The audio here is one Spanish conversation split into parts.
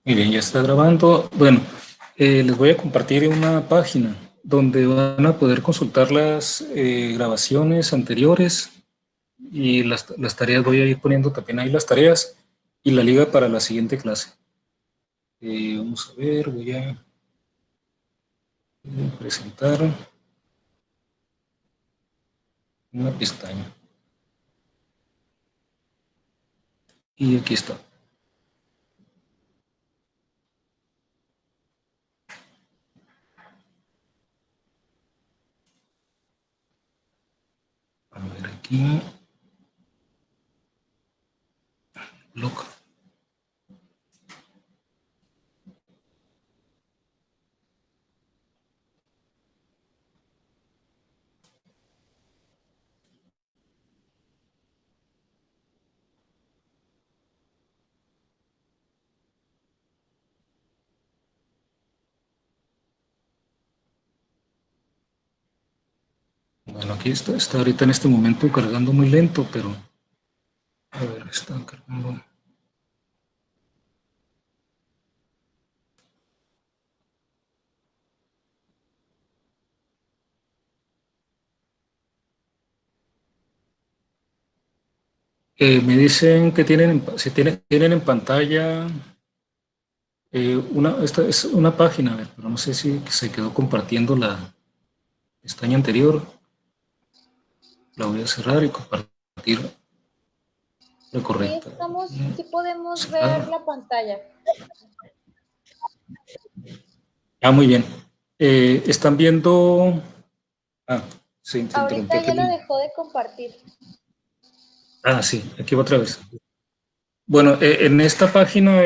Muy bien, ya está grabando. Bueno, les voy a compartir una página donde van a poder consultar las grabaciones anteriores y las tareas. Voy a ir poniendo también ahí las tareas y la liga para la siguiente clase. Vamos a ver, voy a presentar una pestaña. Y aquí está. A ver aquí. Blog. Bueno, aquí está ahorita en este momento cargando muy lento, pero a ver, está cargando. Me dicen que si tienen en pantalla esta es una página, a ver, pero no sé si se quedó compartiendo la pestaña anterior. La voy a cerrar y compartir la correcta. Sí podemos Cerrar. ver la pantalla. Muy bien. Están viendo. Se interrumpió Ahorita aquí. ya lo dejó de compartir. Sí, aquí va otra vez. Bueno, en esta página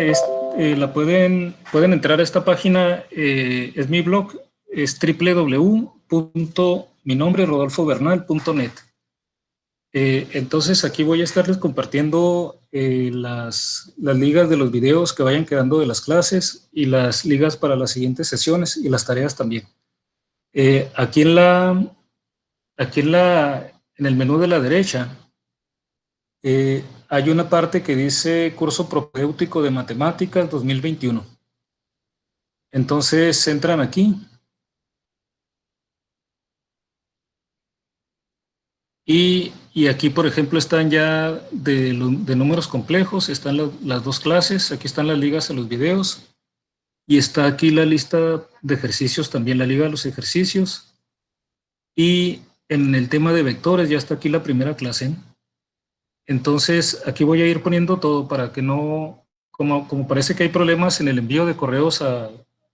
pueden entrar a esta página, es mi blog, es www.minombre.rodolfobernal.net. Entonces aquí voy a estarles compartiendo las ligas de los videos que vayan quedando de las clases y las ligas para las siguientes sesiones y las tareas también. Aquí en el menú de la derecha hay una parte que dice Curso Propedéutico de Matemáticas 2021. Entonces entran aquí y aquí, por ejemplo, están ya de números complejos, están las dos clases, aquí están las ligas a los videos y está aquí la lista de ejercicios, también la liga de los ejercicios. Y en el tema de vectores ya está aquí la primera clase. Entonces aquí voy a ir poniendo todo para que no, como parece que hay problemas en el envío de correos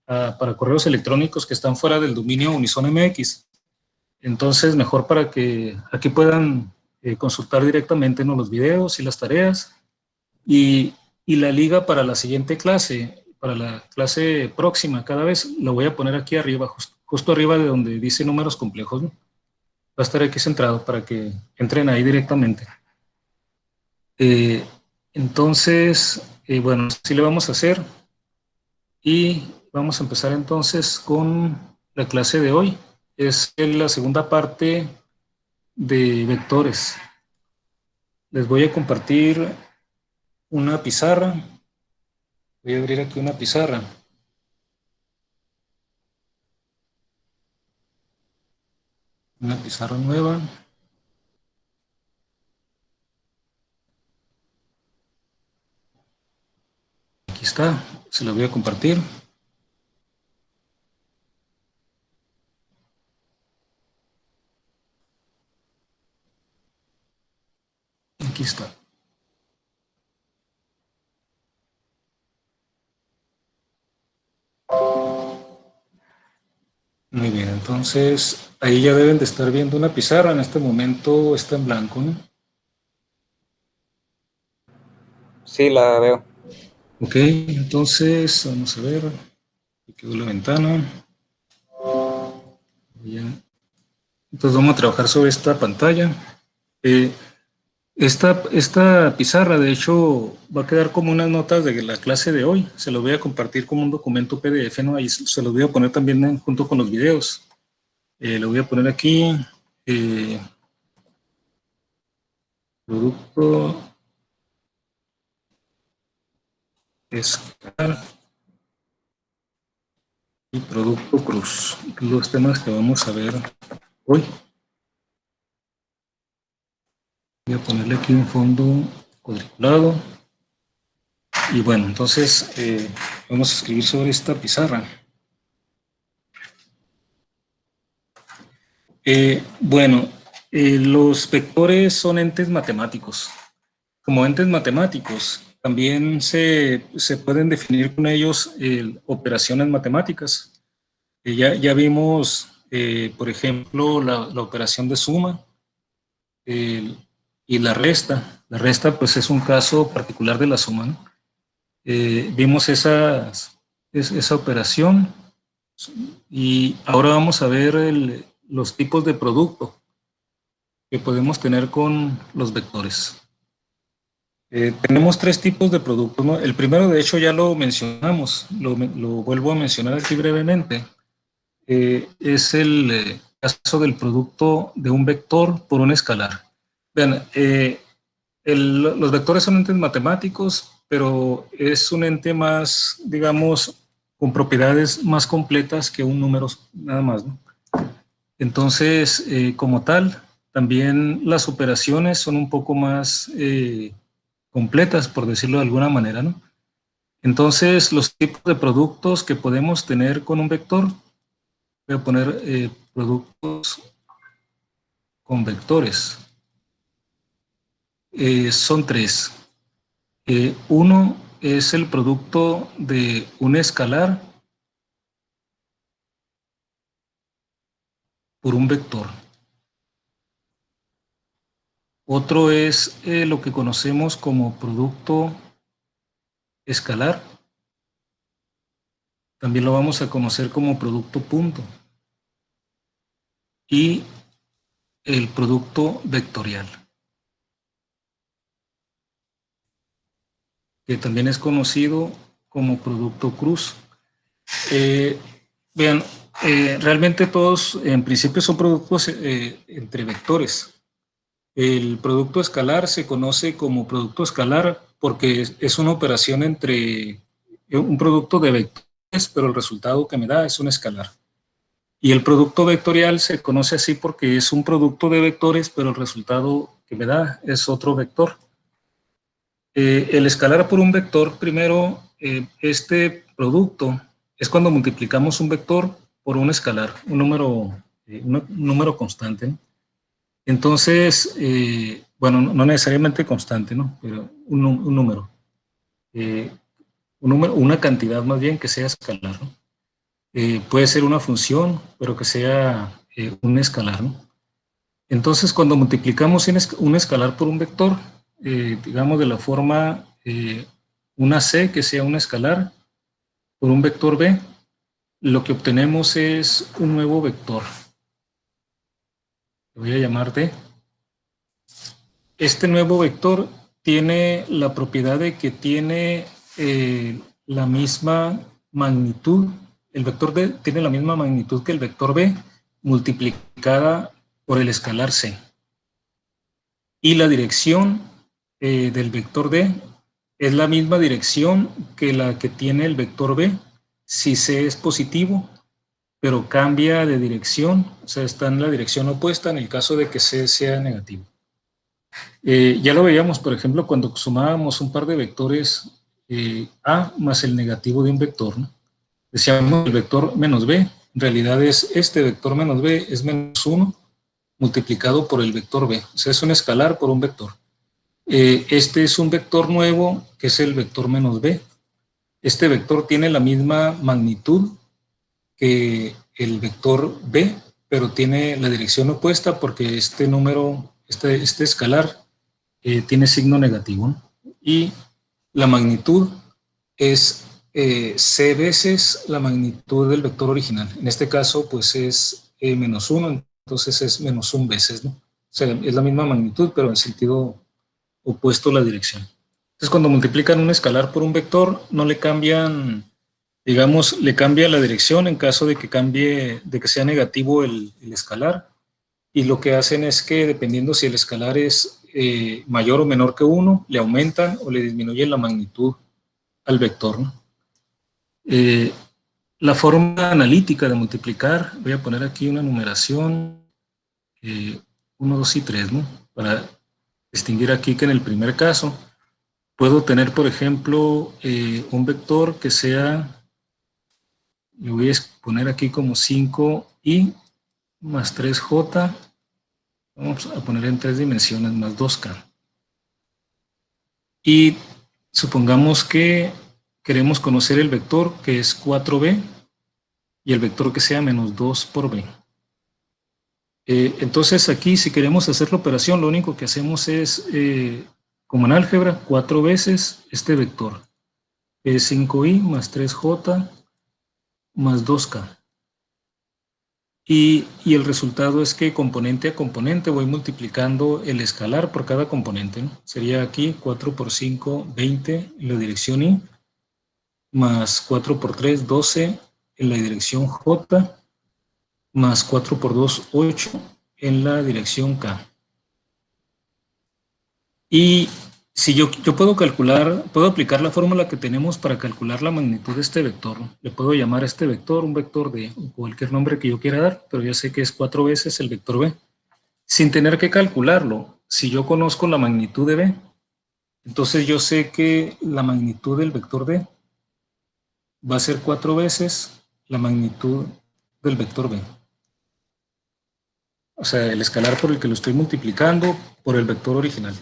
para correos electrónicos que están fuera del dominio Unison MX. Entonces, mejor para que aquí puedan consultar directamente, ¿no?, los videos y las tareas y la liga para la siguiente clase, para la clase próxima. Cada vez lo voy a poner aquí arriba, justo arriba de donde dice números complejos, ¿no? Va a estar aquí centrado para que entren ahí directamente. Entonces, bueno, así le vamos a hacer y vamos a empezar entonces con la clase de hoy. Es la segunda parte de vectores. Les voy a compartir una pizarra. Voy a abrir aquí una pizarra. Una pizarra nueva. Aquí está. Se la voy a compartir. Aquí está. Muy bien, entonces ahí ya deben de estar viendo una pizarra. En este momento está en blanco, ¿no? Sí, la veo. Ok, entonces vamos a ver. Aquí quedó la ventana. Bien. Entonces vamos a trabajar sobre esta pantalla. Esta pizarra, de hecho, va a quedar como unas notas de la clase de hoy. Se los voy a compartir como un documento PDF, ¿no? Ahí se los voy a poner también junto con los videos. Lo voy a poner aquí. Producto. Escalar. y producto cruz, los temas que vamos a ver hoy. Voy a ponerle aquí un fondo cuadriculado. Y bueno, entonces vamos a escribir sobre esta pizarra. Los vectores son entes matemáticos. Como entes matemáticos, también se pueden definir con ellos operaciones matemáticas. Ya vimos, por ejemplo, la operación de suma y la resta. La resta, pues, es un caso particular de la suma, ¿no? Vimos esa operación y ahora vamos a ver los tipos de producto que podemos tener con los vectores. Tenemos tres tipos de productos, ¿no? El primero, de hecho, ya lo mencionamos, lo vuelvo a mencionar aquí brevemente. Es el caso del producto de un vector por un escalar. Vean, los vectores son entes matemáticos, pero es un ente más, digamos, con propiedades más completas que un número nada más, ¿no? Entonces, como tal, también las operaciones son un poco más completas, por decirlo de alguna manera, ¿no? Entonces, los tipos de productos que podemos tener con un vector, voy a poner productos con vectores, son tres. Uno es el producto de un escalar por un vector. Otro es lo que conocemos como producto escalar. También lo vamos a conocer como producto punto. Y el producto vectorial, que también es conocido como producto cruz. Vean, realmente todos en principio son productos entre vectores. El producto escalar se conoce como producto escalar porque es una operación entre un producto de vectores, pero el resultado que me da es un escalar. Y el producto vectorial se conoce así porque es un producto de vectores, pero el resultado que me da es otro vector. El escalar por un vector, primero, este producto es cuando multiplicamos un vector por un escalar, un número constante, ¿no? Entonces, bueno, no necesariamente constante, ¿no? Pero un número. Una cantidad más bien que sea escalar, ¿no? Puede ser una función, pero que sea un escalar, ¿no? Entonces, cuando multiplicamos un escalar por un vector, digamos de la forma una c que sea un escalar por un vector b, lo que obtenemos es un nuevo vector. Lo voy a llamar d. Este nuevo vector tiene la propiedad de que tiene la misma magnitud. El vector d tiene la misma magnitud que el vector b multiplicada por el escalar c. Y la dirección del vector d es la misma dirección que la que tiene el vector b si c es positivo, pero cambia de dirección, o sea, está en la dirección opuesta en el caso de que c sea negativo. Ya lo veíamos, por ejemplo, cuando sumábamos un par de vectores a más el negativo de un vector, ¿no? Decíamos el vector menos b, en realidad es este vector menos b es menos 1 multiplicado por el vector b, o sea, es un escalar por un vector. Este es un vector nuevo, que es el vector menos b. Este vector tiene la misma magnitud que el vector b, pero tiene la dirección opuesta porque este número, este escalar, tiene signo negativo, ¿no? Y la magnitud es c veces la magnitud del vector original. En este caso, pues es menos 1, entonces es menos 1 veces, ¿no? O sea, es la misma magnitud, pero en sentido opuesto a la dirección. Entonces, cuando multiplican un escalar por un vector, no le cambian, digamos, le cambia la dirección en caso de que cambie, de que sea negativo el escalar. Y lo que hacen es que, dependiendo si el escalar es mayor o menor que 1, le aumentan o le disminuyen la magnitud al vector, ¿no? La forma analítica de multiplicar, voy a poner aquí una numeración 1, 2 y 3, ¿no? Para distinguir aquí que en el primer caso puedo tener, por ejemplo, un vector que sea, le voy a poner aquí como 5i más 3j, vamos a poner en 3 dimensiones más 2k. Y supongamos que queremos conocer el vector que es 4b y el vector que sea menos 2 por b. Entonces aquí, si queremos hacer la operación, lo único que hacemos es, como en álgebra, 4 veces este vector, que es 5i más 3j más 2k. Y el resultado es que componente a componente voy multiplicando el escalar por cada componente, ¿no? Sería aquí 4 por 5, 20 en la dirección i, más 4 por 3, 12 en la dirección j, más 4 por 2, 8 en la dirección k. Y si yo puedo calcular, puedo aplicar la fórmula que tenemos para calcular la magnitud de este vector, ¿no? Le puedo llamar a este vector un vector de cualquier nombre que yo quiera dar, pero ya sé que es 4 veces el vector b, sin tener que calcularlo. Si yo conozco la magnitud de b, entonces yo sé que la magnitud del vector b va a ser 4 veces la magnitud del vector b. O sea, el escalar por el que lo estoy multiplicando por el vector original.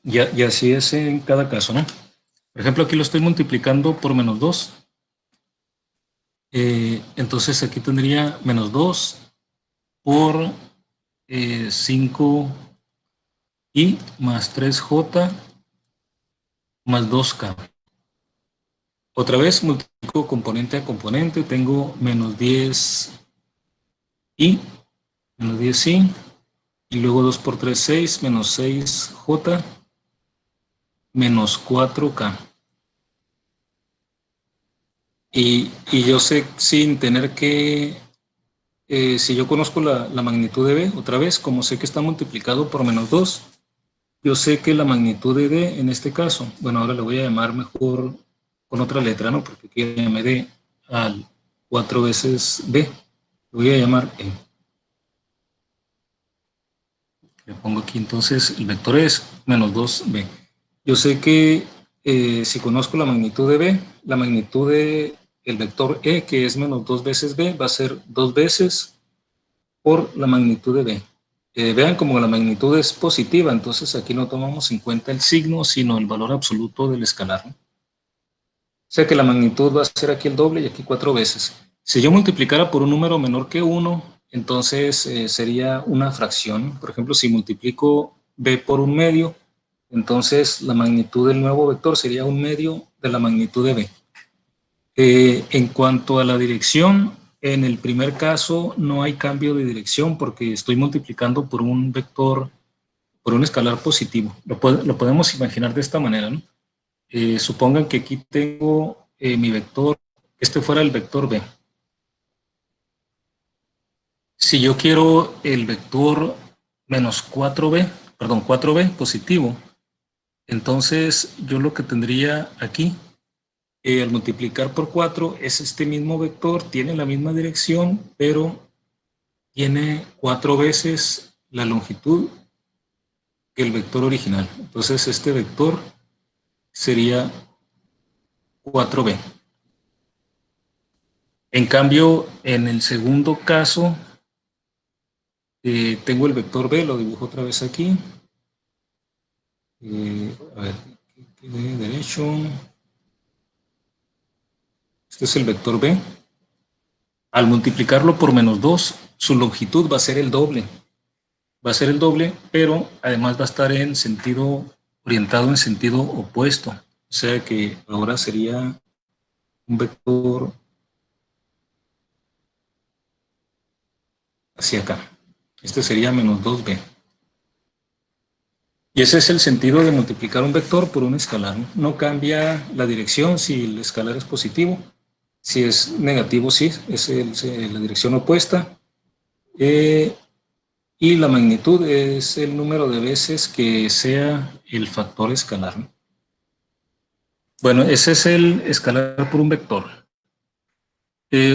Y así es en cada caso, ¿no? Por ejemplo, aquí lo estoy multiplicando por menos 2. Entonces aquí tendría menos 2 por 5i más 3j más 2k. Otra vez multiplico componente a componente. Tengo menos 10i, menos 10i, y luego 2 por 3, 6, menos 6j, menos 4k. Y yo sé sin tener que, si yo conozco la magnitud de b, otra vez, como sé que está multiplicado por menos 2, yo sé que la magnitud de d en este caso, bueno, ahora le voy a llamar mejor con otra letra, ¿no? Porque aquí llamé d al 4 veces b, le voy a llamar e. Le pongo aquí entonces, el vector es menos 2b. Yo sé que si conozco la magnitud de b, la magnitud de el vector e, que es menos 2 veces b, va a ser 2 veces por la magnitud de b. Vean como la magnitud es positiva, entonces aquí no tomamos en cuenta el signo, sino el valor absoluto del escalar, ¿no? O sea que la magnitud va a ser aquí el doble y aquí 4 veces. Si yo multiplicara por un número menor que 1, entonces sería una fracción. Por ejemplo, si multiplico b por un medio, entonces la magnitud del nuevo vector sería un medio de la magnitud de b. En cuanto a la dirección, en el primer caso no hay cambio de dirección porque estoy multiplicando por un vector, por un escalar positivo. Lo podemos imaginar de esta manera, ¿no? Supongan que aquí tengo mi vector, este fuera el vector b. Si yo quiero el vector menos 4b, perdón, 4b positivo, entonces yo lo que tendría aquí, al multiplicar por 4, es este mismo vector, tiene la misma dirección, pero tiene 4 veces la longitud que el vector original. Entonces este vector sería 4b. En cambio, en el segundo caso, tengo el vector b, lo dibujo otra vez aquí. A ver, de derecho. Este es el vector b. Al multiplicarlo por menos 2, su longitud va a ser el doble. Va a ser el doble, pero además va a estar en sentido, orientado en sentido opuesto. O sea que ahora sería un vector hacia acá. Este sería menos 2b. Y ese es el sentido de multiplicar un vector por un escalar. No cambia la dirección si el escalar es positivo. Si es negativo, sí, es la dirección opuesta. Y la magnitud es el número de veces que sea el factor escalar, ¿no? Bueno, ese es el escalar por un vector.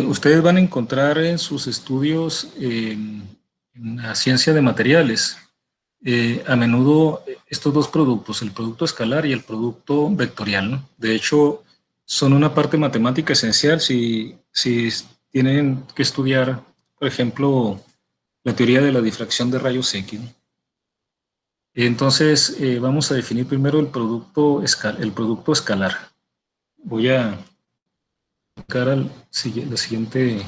Ustedes van a encontrar en sus estudios en la ciencia de materiales, a menudo estos dos productos, el producto escalar y el producto vectorial, ¿no? De hecho, son una parte matemática esencial si tienen que estudiar, por ejemplo, la teoría de la difracción de rayos X, ¿no? Entonces, vamos a definir primero el producto escalar. Voy a buscar la siguiente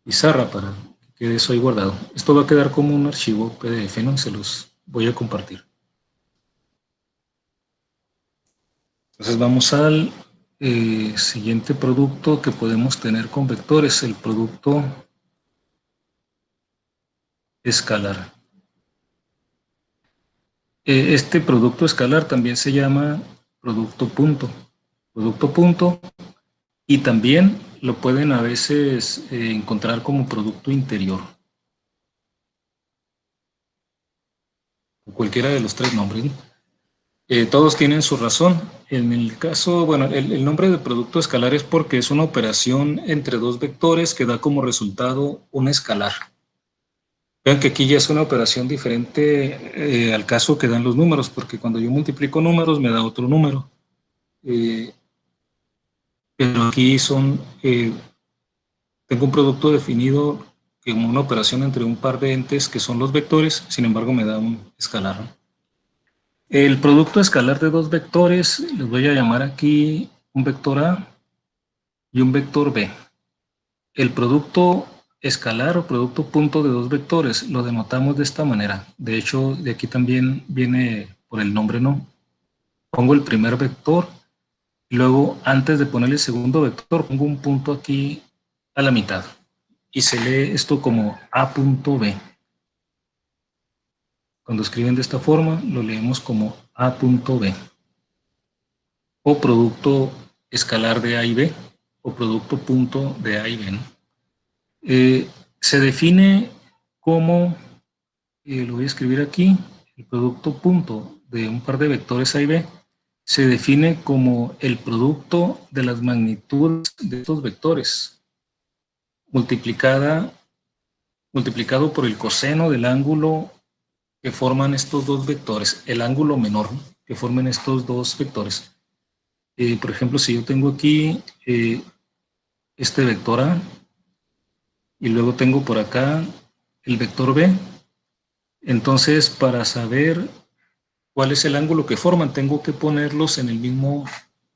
pizarra para que quede eso ahí guardado. Esto va a quedar como un archivo PDF, ¿no? Se los voy a compartir. Entonces vamos al siguiente producto que podemos tener con vectores, el producto escalar. Este producto escalar también se llama producto punto, y también lo pueden a veces encontrar como producto interior, o cualquiera de los tres nombres, ¿no? Todos tienen su razón. En el caso, bueno, el nombre de producto escalar es porque es una operación entre dos vectores que da como resultado un escalar. Vean que aquí ya es una operación diferente al caso que dan los números, porque cuando yo multiplico números me da otro número. Pero aquí tengo un producto definido como una operación entre un par de entes que son los vectores, sin embargo me da un escalar, ¿no? El producto escalar de dos vectores, les voy a llamar aquí un vector A y un vector B. El producto escalar o producto punto de dos vectores lo denotamos de esta manera. De hecho, de aquí también viene por el nombre, ¿no? Pongo el primer vector y luego, antes de poner el segundo vector, pongo un punto aquí a la mitad y se lee esto como A.B. Cuando escriben de esta forma, lo leemos como A.B. O producto escalar de A y B, o producto punto de A y B, ¿no? Se define como, lo voy a escribir aquí, el producto punto de un par de vectores A y B se define como el producto de las magnitudes de estos vectores multiplicado por el coseno del ángulo que forman estos dos vectores, el ángulo menor, ¿no?, que formen estos dos vectores. Por ejemplo, si yo tengo aquí este vector A y luego tengo por acá el vector B, entonces para saber cuál es el ángulo que forman, tengo que ponerlos en el mismo,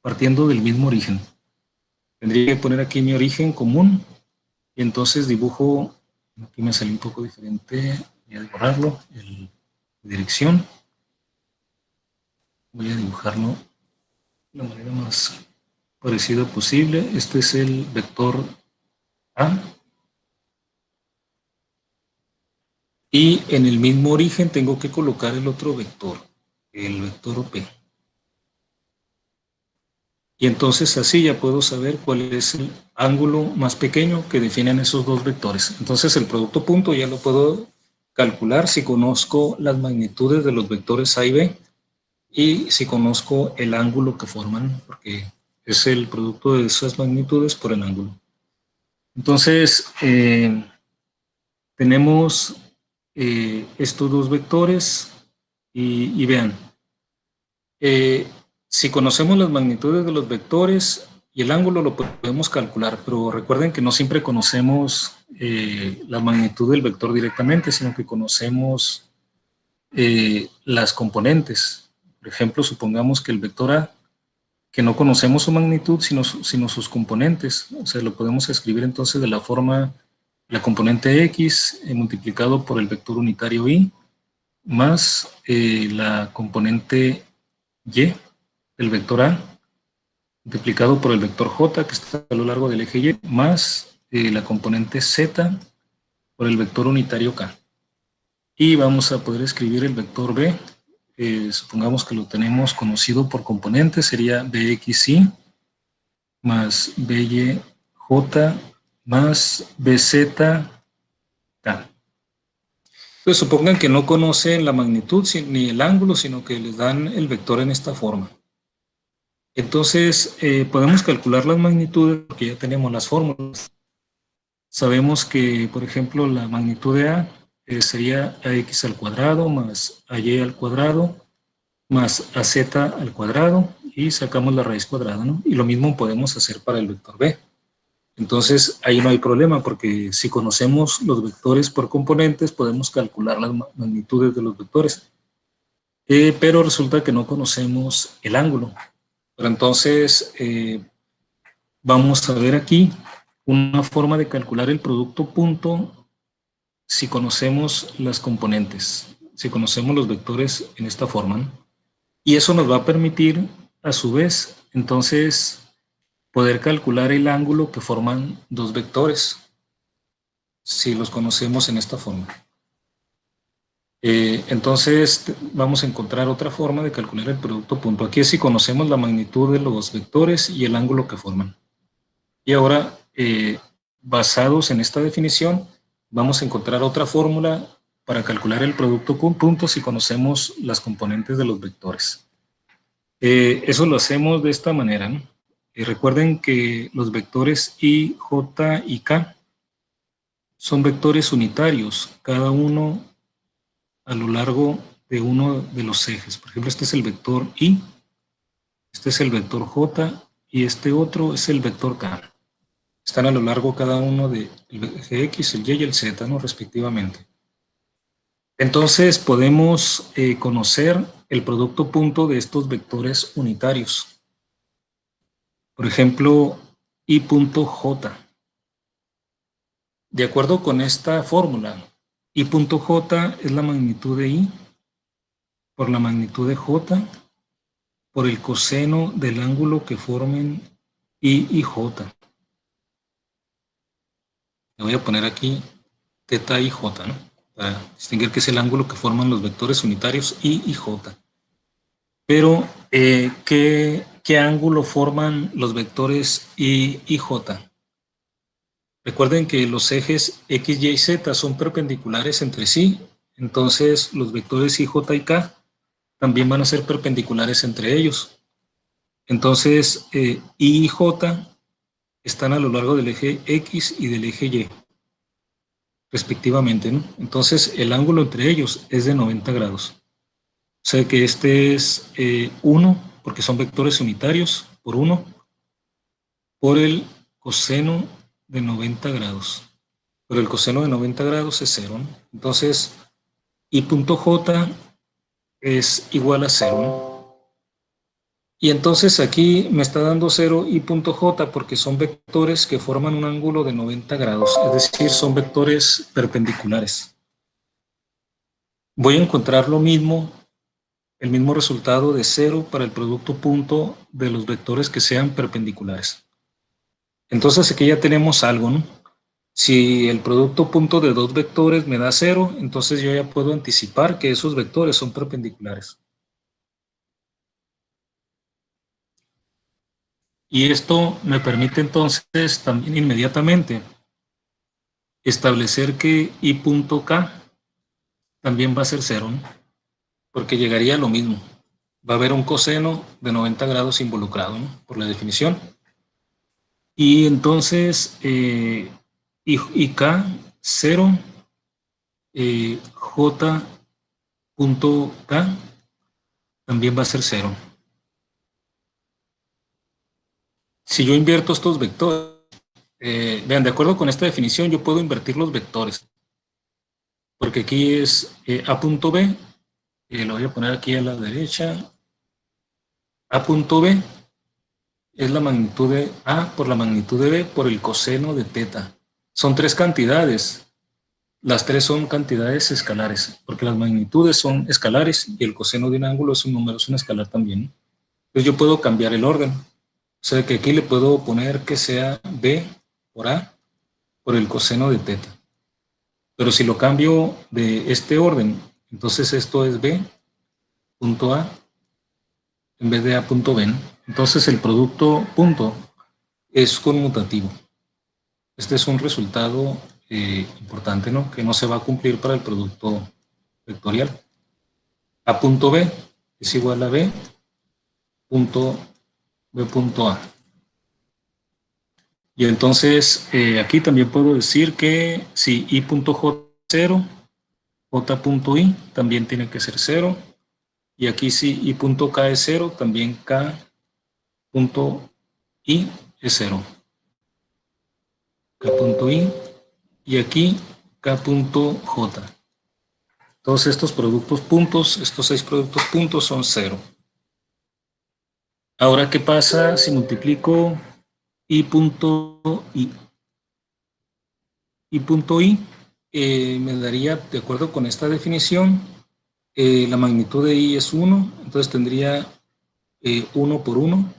partiendo del mismo origen. Tendría que poner aquí mi origen común y entonces dibujo, aquí me salió un poco diferente, voy a borrarlo, dirección. Voy a dibujarlo de la manera más parecida posible. Este es el vector A. Y en el mismo origen tengo que colocar el otro vector, el vector P. Y entonces así ya puedo saber cuál es el ángulo más pequeño que definen esos dos vectores. Entonces el producto punto ya lo puedo calcular si conozco las magnitudes de los vectores A y B y si conozco el ángulo que forman, porque es el producto de esas magnitudes por el ángulo. Entonces, tenemos estos dos vectores y vean, si conocemos las magnitudes de los vectores y el ángulo lo podemos calcular, pero recuerden que no siempre conocemos la magnitud del vector directamente, sino que conocemos las componentes. Por ejemplo, supongamos que el vector A, que no conocemos su magnitud, sino sus componentes. O sea, lo podemos escribir entonces de la forma, la componente X multiplicado por el vector unitario Y, más la componente Y, el vector A, multiplicado por el vector J, que está a lo largo del eje Y, más la componente Z por el vector unitario K. Y vamos a poder escribir el vector B, supongamos que lo tenemos conocido por componentes, sería BXY más BYJ más BZK. Entonces supongan que no conocen la magnitud ni el ángulo, sino que les dan el vector en esta forma. Entonces podemos calcular las magnitudes porque ya tenemos las fórmulas. Sabemos que, por ejemplo, la magnitud de A sería AX al cuadrado más AY al cuadrado más AZ al cuadrado y sacamos la raíz cuadrada, ¿no? Y lo mismo podemos hacer para el vector B. Entonces, ahí no hay problema porque si conocemos los vectores por componentes, podemos calcular las magnitudes de los vectores. Pero resulta que no conocemos el ángulo. Pero entonces, vamos a ver aquí una forma de calcular el producto punto si conocemos las componentes, si conocemos los vectores en esta forma, ¿no? Y eso nos va a permitir, a su vez, entonces, poder calcular el ángulo que forman dos vectores, si los conocemos en esta forma. Entonces, vamos a encontrar otra forma de calcular el producto punto. Aquí es si conocemos la magnitud de los vectores y el ángulo que forman. Y ahora, basados en esta definición, vamos a encontrar otra fórmula para calcular el producto con puntos si conocemos las componentes de los vectores. Eso lo hacemos de esta manera, ¿no? Recuerden que los vectores I, J y K son vectores unitarios, cada uno a lo largo de uno de los ejes. Por ejemplo, este es el vector I, este es el vector J y este otro es el vector K. Están a lo largo cada uno del eje X, el Y y el Z, ¿no? Respectivamente. Entonces podemos conocer el producto punto de estos vectores unitarios. Por ejemplo, I.J. De acuerdo con esta fórmula, I.J es la magnitud de I por la magnitud de J por el coseno del ángulo que formen I y J. Le voy a poner aquí θ y J, ¿no? Para distinguir que es el ángulo que forman los vectores unitarios I y J. Pero, ¿qué ángulo forman los vectores I y J? Recuerden que los ejes X, Y y Z son perpendiculares entre sí, entonces los vectores I, J y K también van a ser perpendiculares entre ellos. Entonces, I y J están a lo largo del eje X y del eje Y, respectivamente, ¿no? Entonces, el ángulo entre ellos es de 90 grados. O sea que este es 1, porque son vectores unitarios, por 1, por el coseno de 90 grados. Pero el coseno de 90 grados es 0, ¿no? Entonces, I.J es igual a 0, ¿no? Y entonces aquí me está dando 0 I.J porque son vectores que forman un ángulo de 90 grados, es decir, son vectores perpendiculares. Voy a encontrar lo mismo, el mismo resultado de 0 para el producto punto de los vectores que sean perpendiculares. Entonces aquí ya tenemos algo, ¿no? Si el producto punto de dos vectores me da 0, entonces yo ya puedo anticipar que esos vectores son perpendiculares. Y esto me permite entonces también inmediatamente establecer que I.K también va a ser 0, ¿no? Porque llegaría a lo mismo. Va a haber un coseno de 90 grados involucrado, ¿no? Por la definición. Y entonces K 0, J.K también va a ser 0. Si yo invierto estos vectores, vean, de acuerdo con esta definición, yo puedo invertir los vectores. Porque aquí es A.B, lo voy a poner aquí a la derecha. A.B es la magnitud de A por la magnitud de B por el coseno de θ. Son tres cantidades. Las tres son cantidades escalares, porque las magnitudes son escalares y el coseno de un ángulo es un número, es un escalar también. Entonces yo puedo cambiar el orden. O sea que aquí le puedo poner que sea B por A por el coseno de θ. Pero si lo cambio de este orden, entonces esto es B.A en vez de A.B. Entonces el producto punto es conmutativo. Este es un resultado importante, ¿no? Que no se va a cumplir para el producto vectorial. A punto B es igual a B punto B punto A. Y entonces aquí también puedo decir que si I punto J es 0, J punto I también tiene que ser 0. Y aquí si I punto K es 0, también K punto I es 0. K punto I y aquí K punto J. Todos estos productos puntos, estos 6 productos puntos son 0. Ahora, ¿qué pasa si multiplico I punto I? I punto I me daría, de acuerdo con esta definición, la magnitud de I es 1, entonces tendría 1 por 1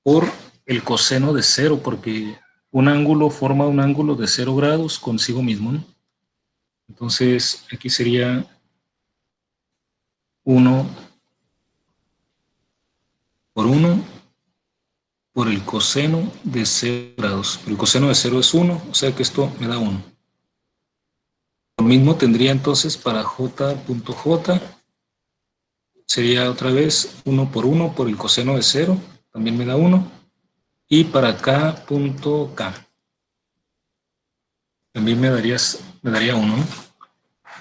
por el coseno de 0, porque un ángulo forma un ángulo de 0 grados consigo mismo, ¿no? Entonces, aquí sería 1 por 1 por el coseno de 0 grados. El coseno de 0 es 1, o sea que esto me da 1. Lo mismo tendría entonces para J.J, sería otra vez 1 por 1 por el coseno de 0, también me da 1. Y para K.K, también me daría 1, ¿no? O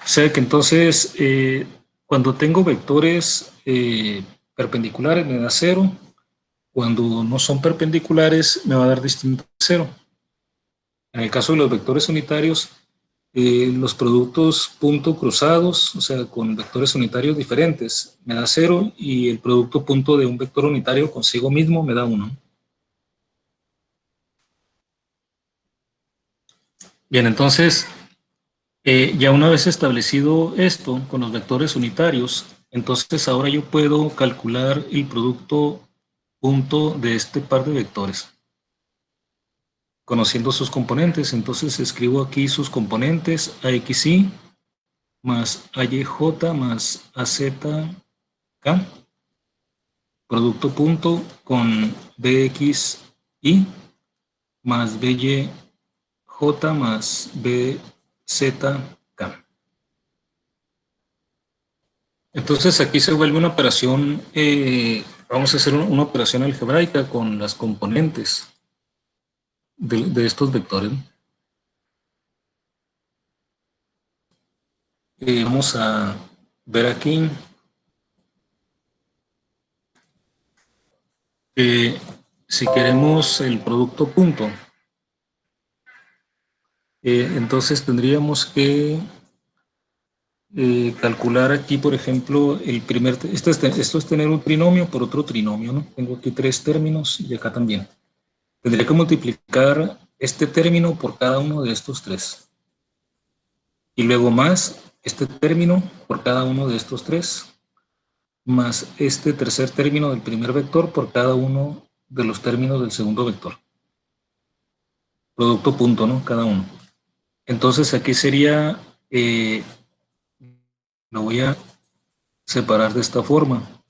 sea que entonces, cuando tengo vectores perpendiculares me da 0, cuando no son perpendiculares me va a dar distinto 0. En el caso de los vectores unitarios, los productos punto cruzados, o sea, con vectores unitarios diferentes, me da 0, y el producto punto de un vector unitario consigo mismo me da 1. Bien, entonces, ya una vez establecido esto con los vectores unitarios, entonces ahora yo puedo calcular el producto punto de este par de vectores, conociendo sus componentes. Entonces escribo aquí sus componentes: AXI más AYJ más AZK, producto punto con BXI más BYJ más BZK. Entonces aquí se vuelve una operación, vamos a hacer una operación algebraica con las componentes de estos vectores. Vamos a ver aquí que si queremos el producto punto, entonces tendríamos que calcular aquí, por ejemplo, el primer, esto es tener un trinomio por otro trinomio, ¿no? Tengo aquí 3 términos y acá también. Tendría que multiplicar este término por cada uno de estos 3. Y luego más este término por cada uno de estos 3, más este tercer término del primer vector por cada uno de los términos del segundo vector. Producto punto, ¿no? Cada uno. Entonces aquí sería, lo voy a separar de esta forma: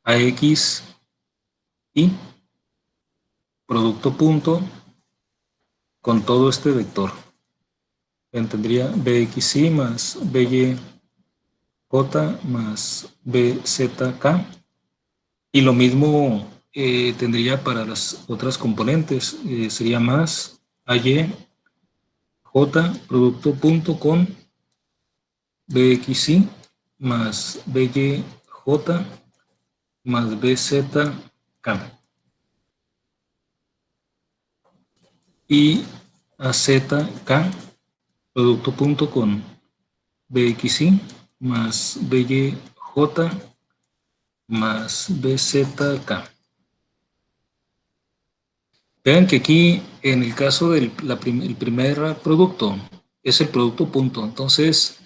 AX y producto punto con todo este vector. Tendría BXI más BYJ más BZK. Y lo mismo tendría para las otras componentes. Sería más AYJ producto punto con BXI más BYJ más BZK. Y AZK producto punto con BXI más BYJ más BZK. Vean que aquí, en el caso del el primer producto, es el producto punto. Entonces,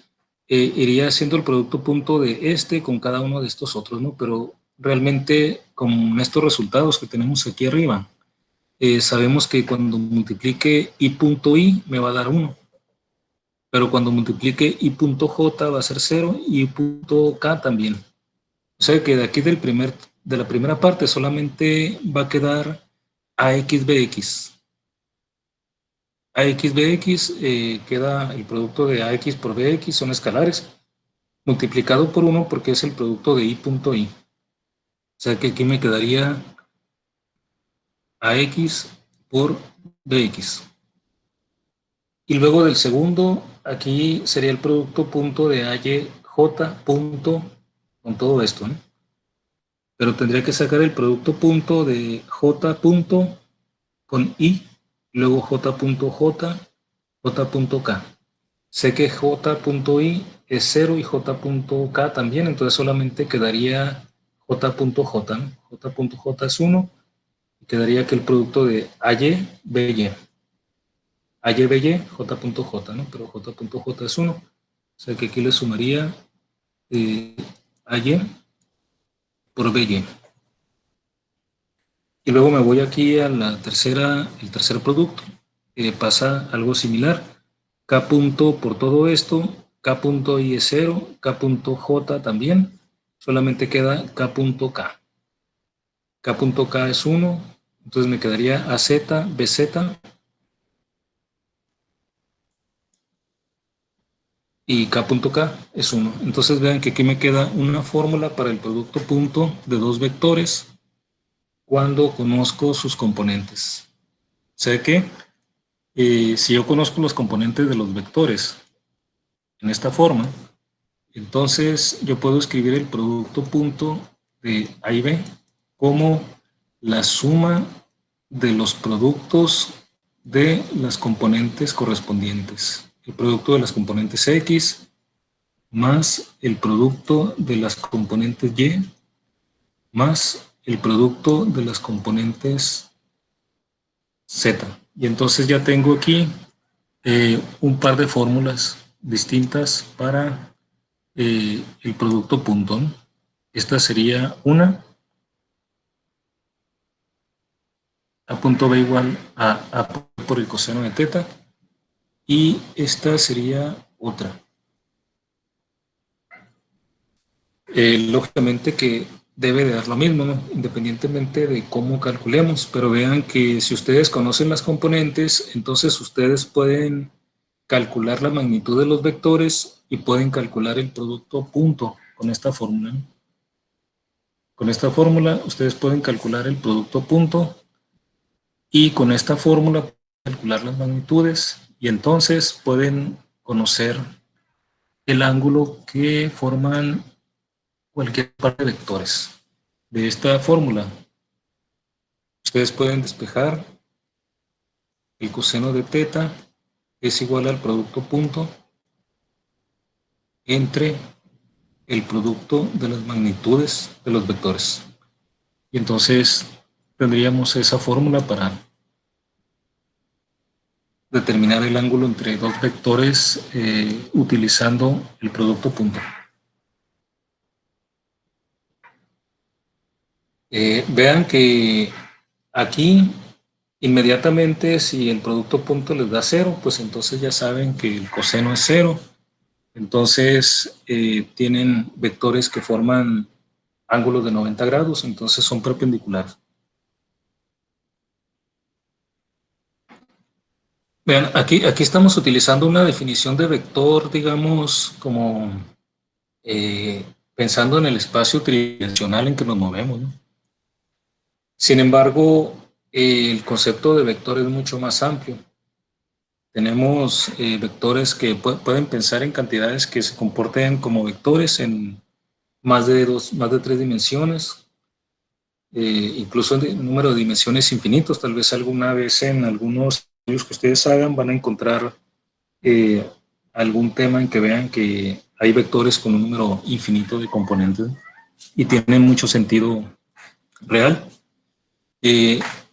iría siendo el producto punto de este con cada uno de estos otros, ¿no? Pero realmente, con estos resultados que tenemos aquí arriba, sabemos que cuando multiplique I punto I me va a dar 1. Pero cuando multiplique I punto J va a ser 0 y I punto K también. O sea que de aquí de la primera parte solamente va a quedar AXBX. AX, BX, queda el producto de AX por BX, son escalares, multiplicado por 1 porque es el producto de I punto I. O sea que aquí me quedaría AX por BX. Y luego del segundo, aquí sería el producto punto de AY punto con todo esto, ¿no? Pero tendría que sacar el producto punto de J punto con I, luego J punto J, J punto K. Sé que J punto I es 0 y J punto K también, entonces solamente quedaría J punto J, ¿no? J punto J es 1, y quedaría que el producto de AY, BY. AY, BY, J punto J, ¿no? Pero J punto J es 1. O sea que aquí le sumaría AY por BY. Y luego me voy aquí a la tercera, el tercer producto. Pasa algo similar. K punto por todo esto, K punto I es 0, K punto J también. Solamente queda K punto K. K punto K es 1, entonces me quedaría AZ, BZ y K punto K es 1. Entonces vean que aquí me queda una fórmula para el producto punto de dos vectores cuando conozco sus componentes. Sé que si yo conozco los componentes de los vectores en esta forma, entonces yo puedo escribir el producto punto de A y B como la suma de los productos de las componentes correspondientes. El producto de las componentes X más el producto de las componentes Y más el producto de las componentes Z. Y entonces ya tengo aquí un par de fórmulas distintas para el producto punto, ¿no? Esta sería una, A punto B igual a A por el coseno de teta, y esta sería otra. Lógicamente que debe de dar lo mismo, ¿no? Independientemente de cómo calculemos, pero vean que si ustedes conocen las componentes, entonces ustedes pueden calcular la magnitud de los vectores y pueden calcular el producto punto con esta fórmula, ¿no? Con esta fórmula ustedes pueden calcular el producto punto y con esta fórmula pueden calcular las magnitudes y entonces pueden conocer el ángulo que forman cualquier par de vectores. De esta fórmula ustedes pueden despejar el coseno de teta es igual al producto punto entre el producto de las magnitudes de los vectores. Y entonces tendríamos esa fórmula para determinar el ángulo entre dos vectores utilizando el producto punto. Vean que aquí inmediatamente si el producto punto les da 0, pues entonces ya saben que el coseno es 0. Entonces tienen vectores que forman ángulos de 90 grados, entonces son perpendiculares. Vean, aquí estamos utilizando una definición de vector, digamos, como pensando en el espacio tridimensional en que nos movemos, ¿no? Sin embargo, el concepto de vector es mucho más amplio. Tenemos vectores que pueden pensar en cantidades que se comporten como vectores en más de 3 dimensiones, incluso en número de dimensiones infinitos. Tal vez alguna vez en algunos estudios que ustedes hagan van a encontrar algún tema en que vean que hay vectores con un número infinito de componentes y tienen mucho sentido real.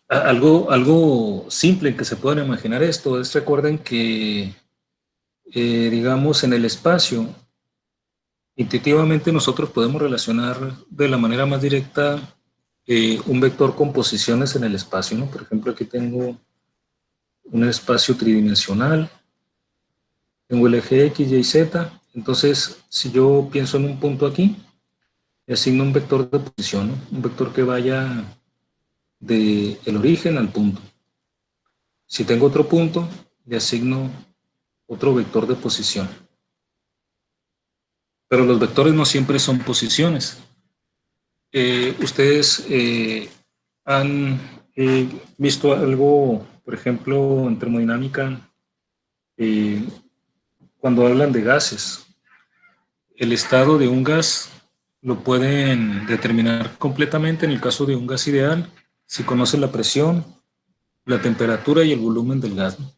Algo simple en que se puedan imaginar esto es, recuerden que, digamos, en el espacio, intuitivamente nosotros podemos relacionar de la manera más directa un vector con posiciones en el espacio, ¿no? Por ejemplo, aquí tengo un espacio tridimensional, tengo el eje X, Y, Z, entonces si yo pienso en un punto aquí, le asigno un vector de posición, ¿no? Un vector que vaya del origen al punto. Si tengo otro punto, le asigno otro vector de posición. Pero los vectores no siempre son posiciones. Ustedes han visto algo, por ejemplo, en termodinámica, cuando hablan de gases. El estado de un gas lo pueden determinar completamente en el caso de un gas ideal, si conocen la presión, la temperatura y el volumen del gas, ¿no?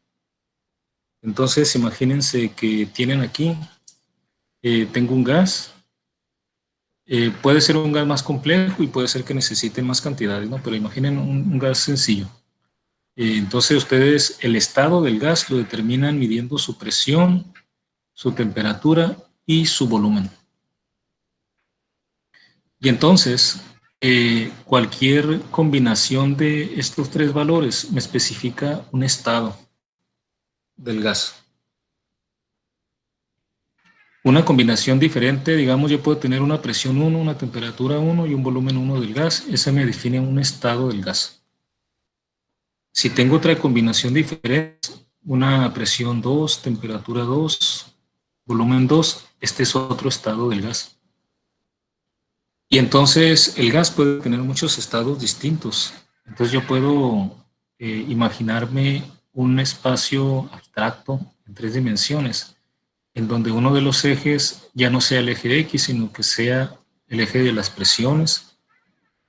Entonces, imagínense que tienen aquí, tengo un gas, puede ser un gas más complejo y puede ser que necesiten más cantidades, ¿no? Pero imaginen un gas sencillo. Entonces, ustedes el estado del gas lo determinan midiendo su presión, su temperatura y su volumen. Y entonces, cualquier combinación de estos tres valores me especifica un estado del gas. Una combinación diferente, digamos, yo puedo tener una presión 1, una temperatura 1 y un volumen 1 del gas. Ese me define un estado del gas. Si tengo otra combinación diferente, una presión 2, temperatura 2, volumen 2, este es otro estado del gas. Y entonces el gas puede tener muchos estados distintos. Entonces yo puedo imaginarme un espacio abstracto en 3 dimensiones, en donde uno de los ejes ya no sea el eje X, sino que sea el eje de las presiones.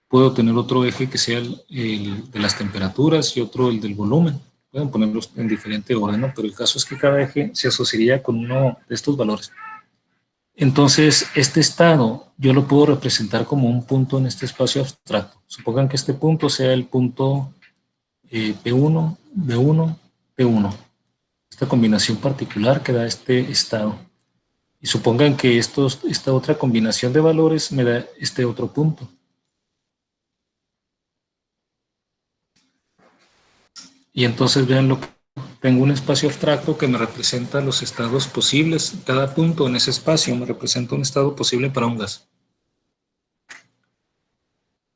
Puedo tener otro eje que sea el de las temperaturas y otro el del volumen. Pueden ponerlos en diferente orden, ¿no? Pero el caso es que cada eje se asociaría con uno de estos valores. Entonces, este estado yo lo puedo representar como un punto en este espacio abstracto. Supongan que este punto sea el punto P1, B1, P1. Esta combinación particular que da este estado. Y supongan que esta otra combinación de valores me da este otro punto. Y entonces vean lo que tengo, un espacio abstracto que me representa los estados posibles. Cada punto en ese espacio me representa un estado posible para un gas.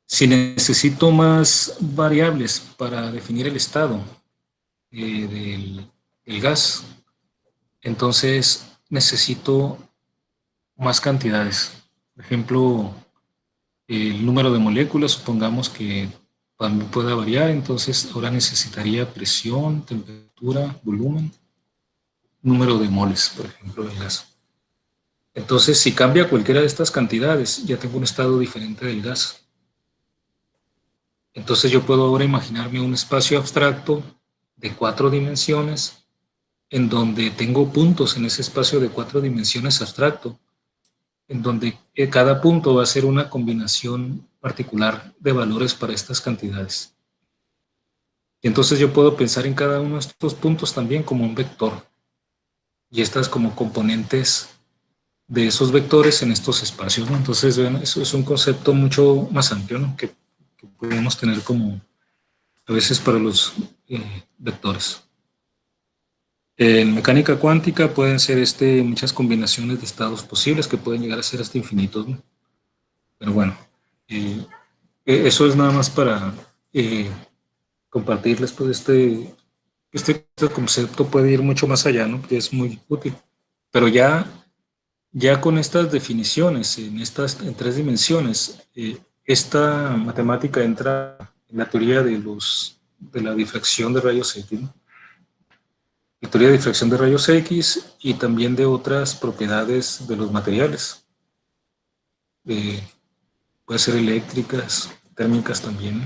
Si necesito más variables para definir el estado del gas, entonces necesito más cantidades. Por ejemplo, el número de moléculas, supongamos que también pueda variar, entonces ahora necesitaría presión, temperatura, volumen, número de moles, por ejemplo, del gas. Entonces, si cambia cualquiera de estas cantidades, ya tengo un estado diferente del gas. Entonces yo puedo ahora imaginarme un espacio abstracto de 4 dimensiones en donde tengo puntos en ese espacio de 4 dimensiones abstracto, en donde cada punto va a ser una combinación particular de valores para estas cantidades. Y entonces yo puedo pensar en cada uno de estos puntos también como un vector. Y estas como componentes de esos vectores en estos espacios, ¿no? Entonces, vean, eso es un concepto mucho más amplio, ¿no? que podemos tener como a veces para los vectores. En mecánica cuántica pueden ser muchas combinaciones de estados posibles que pueden llegar a ser hasta infinitos, ¿no? Pero bueno, eso es nada más para compartirles, pues este concepto puede ir mucho más allá, ¿no? Que es muy útil. Pero ya con estas definiciones, en 3 dimensiones, esta matemática entra en la teoría de la difracción de rayos X, ¿no? La teoría de difracción de rayos X y también de otras propiedades de los materiales. Puede ser eléctricas, térmicas también, ¿no?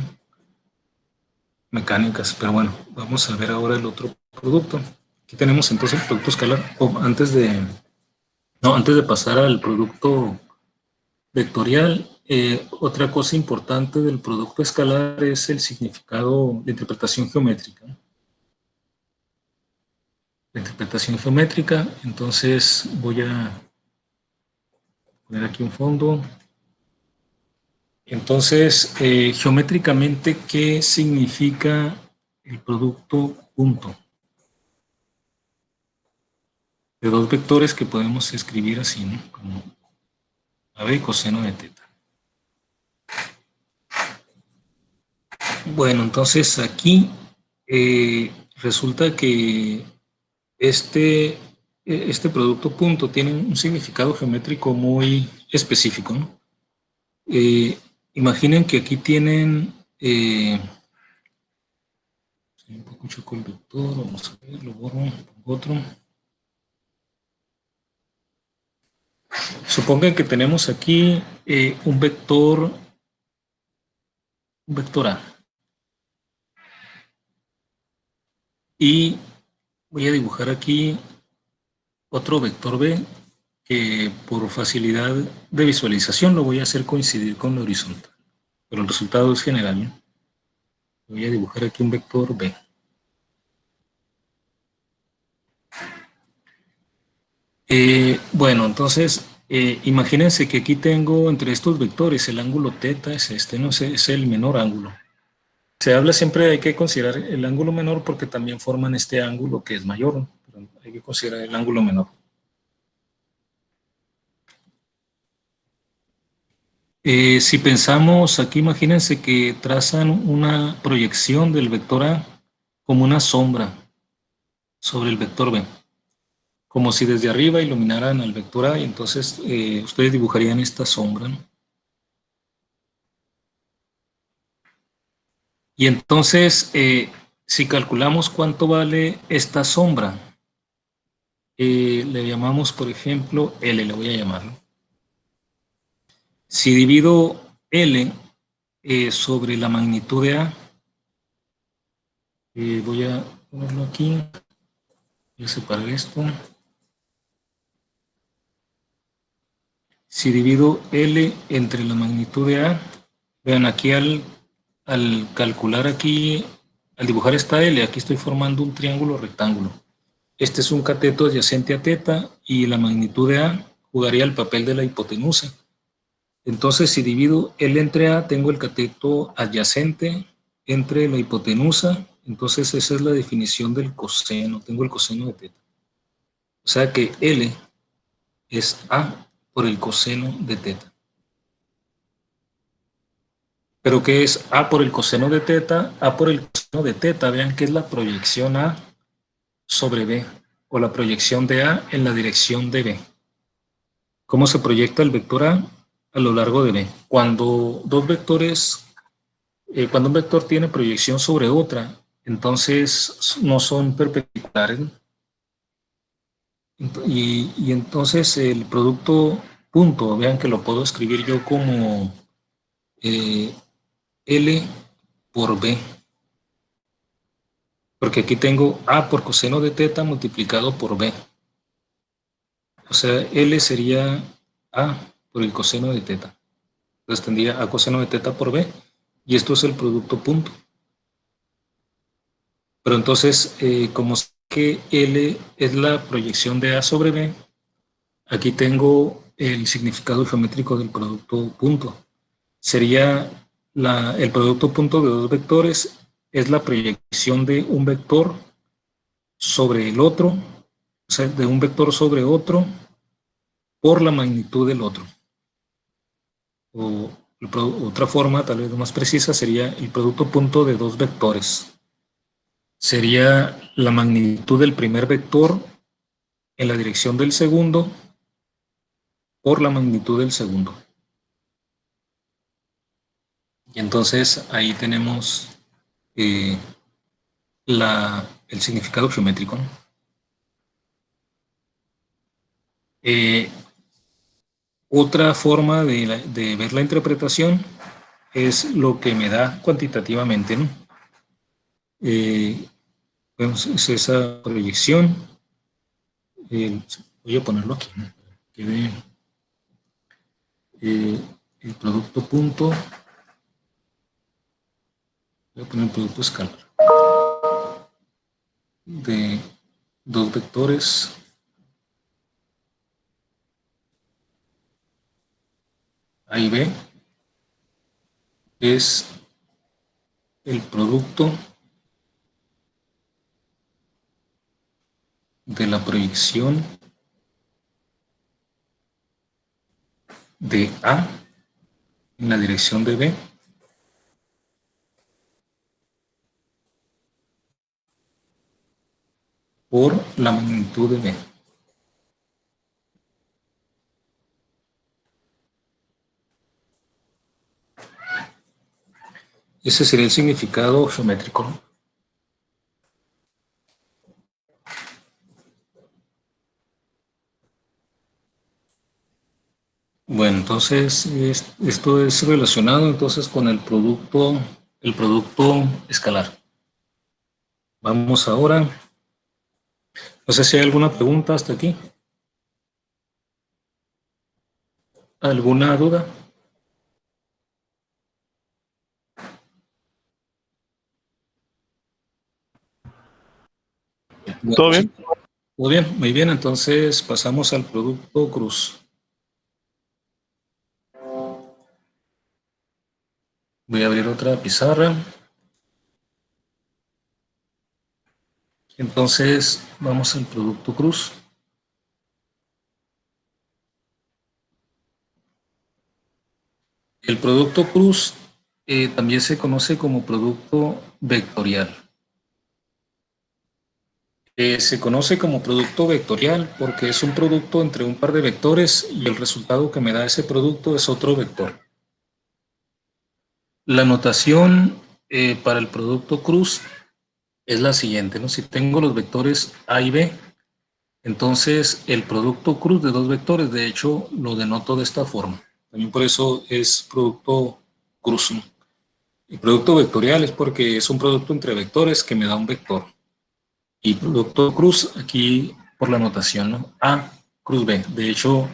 Mecánicas, pero bueno, vamos a ver ahora el otro producto. Aquí tenemos entonces el producto escalar. Antes de pasar al producto vectorial, otra cosa importante del producto escalar es el significado de interpretación geométrica. La interpretación geométrica, entonces voy a poner aquí un fondo. Entonces, geométricamente, ¿qué significa el producto punto? De dos vectores que podemos escribir así, ¿no? Como AB y coseno de teta. Bueno, entonces aquí resulta que este producto punto tiene un significado geométrico muy específico, ¿no? Imaginen que aquí tienen un poco choco el vector, vamos a ver, lo borro, pongo otro. Supongan que tenemos aquí un vector A. Y voy a dibujar aquí otro vector B que por facilidad de visualización lo voy a hacer coincidir con la horizontal. Pero el resultado es general, ¿no? Voy a dibujar aquí un vector B. Bueno, entonces, imagínense que aquí tengo entre estos vectores el ángulo θ es este, no sé, es el menor ángulo. Se habla siempre, hay que considerar el ángulo menor porque también forman este ángulo que es mayor, ¿no? Pero hay que considerar el ángulo menor. Si pensamos aquí, imagínense que trazan una proyección del vector A como una sombra sobre el vector B, como si desde arriba iluminaran al vector A y entonces ustedes dibujarían esta sombra, ¿no? Y entonces, si calculamos cuánto vale esta sombra, le llamamos, por ejemplo, L, le voy a llamarlo. Si divido L sobre la magnitud de A, voy a ponerlo aquí, voy a separar esto. Si divido L entre la magnitud de A, vean aquí al calcular aquí, al dibujar esta L, aquí estoy formando un triángulo rectángulo. Este es un cateto adyacente a θ y la magnitud de A jugaría el papel de la hipotenusa. Entonces, si divido L entre A, tengo el cateto adyacente entre la hipotenusa. Entonces, esa es la definición del coseno. Tengo el coseno de θ. O sea que L es A por el coseno de θ. ¿Pero qué es A por el coseno de θ? A por el coseno de θ. Vean que es la proyección A sobre B, o la proyección de A en la dirección de B. ¿Cómo se proyecta el vector A lo largo de B? Cuando dos vectores, cuando un vector tiene proyección sobre otra, entonces no son perpendiculares, ¿no? Y entonces el producto punto, vean que lo puedo escribir yo como L por B. Porque aquí tengo A por coseno de θ multiplicado por B. O sea, L sería A por el coseno de θ. Entonces tendría A coseno de θ por B. Y esto es el producto punto. Pero entonces, como sé que L es la proyección de A sobre B, aquí tengo el significado geométrico del producto punto. Sería el producto punto de dos vectores, es la proyección de un vector sobre el otro, o sea, de un vector sobre otro por la magnitud del otro. O otra forma, tal vez más precisa, sería el producto punto de dos vectores. Sería la magnitud del primer vector en la dirección del segundo por la magnitud del segundo. Y entonces ahí tenemos el significado geométrico, ¿no? Otra forma de ver la interpretación es lo que me da cuantitativamente, ¿no? Bueno, es esa proyección. Voy a ponerlo aquí, ¿no? Que ve el producto punto. Voy a poner el producto escalar de dos vectores A y B es el producto de la proyección de A en la dirección de B por la magnitud de B. Ese sería el significado geométrico, ¿no? Bueno, entonces esto es relacionado entonces con el producto escalar. Vamos ahora. No sé si hay alguna pregunta hasta aquí. ¿Alguna duda? Bueno, ¿Todo bien? todo bien, muy bien. Entonces pasamos al producto cruz. Voy a abrir otra pizarra. Entonces vamos al producto cruz. El producto cruz también se conoce como producto vectorial. Se conoce como producto vectorial porque es un producto entre un par de vectores y el resultado que me da ese producto es otro vector. La notación para el producto cruz es la siguiente, ¿no? Si tengo los vectores A y B, entonces el producto cruz de dos vectores, de hecho, lo denoto de esta forma. También por eso es producto cruz, ¿no? El producto vectorial es porque es un producto entre vectores que me da un vector. Y producto cruz aquí por la notación, ¿no? A cruz B. De hecho,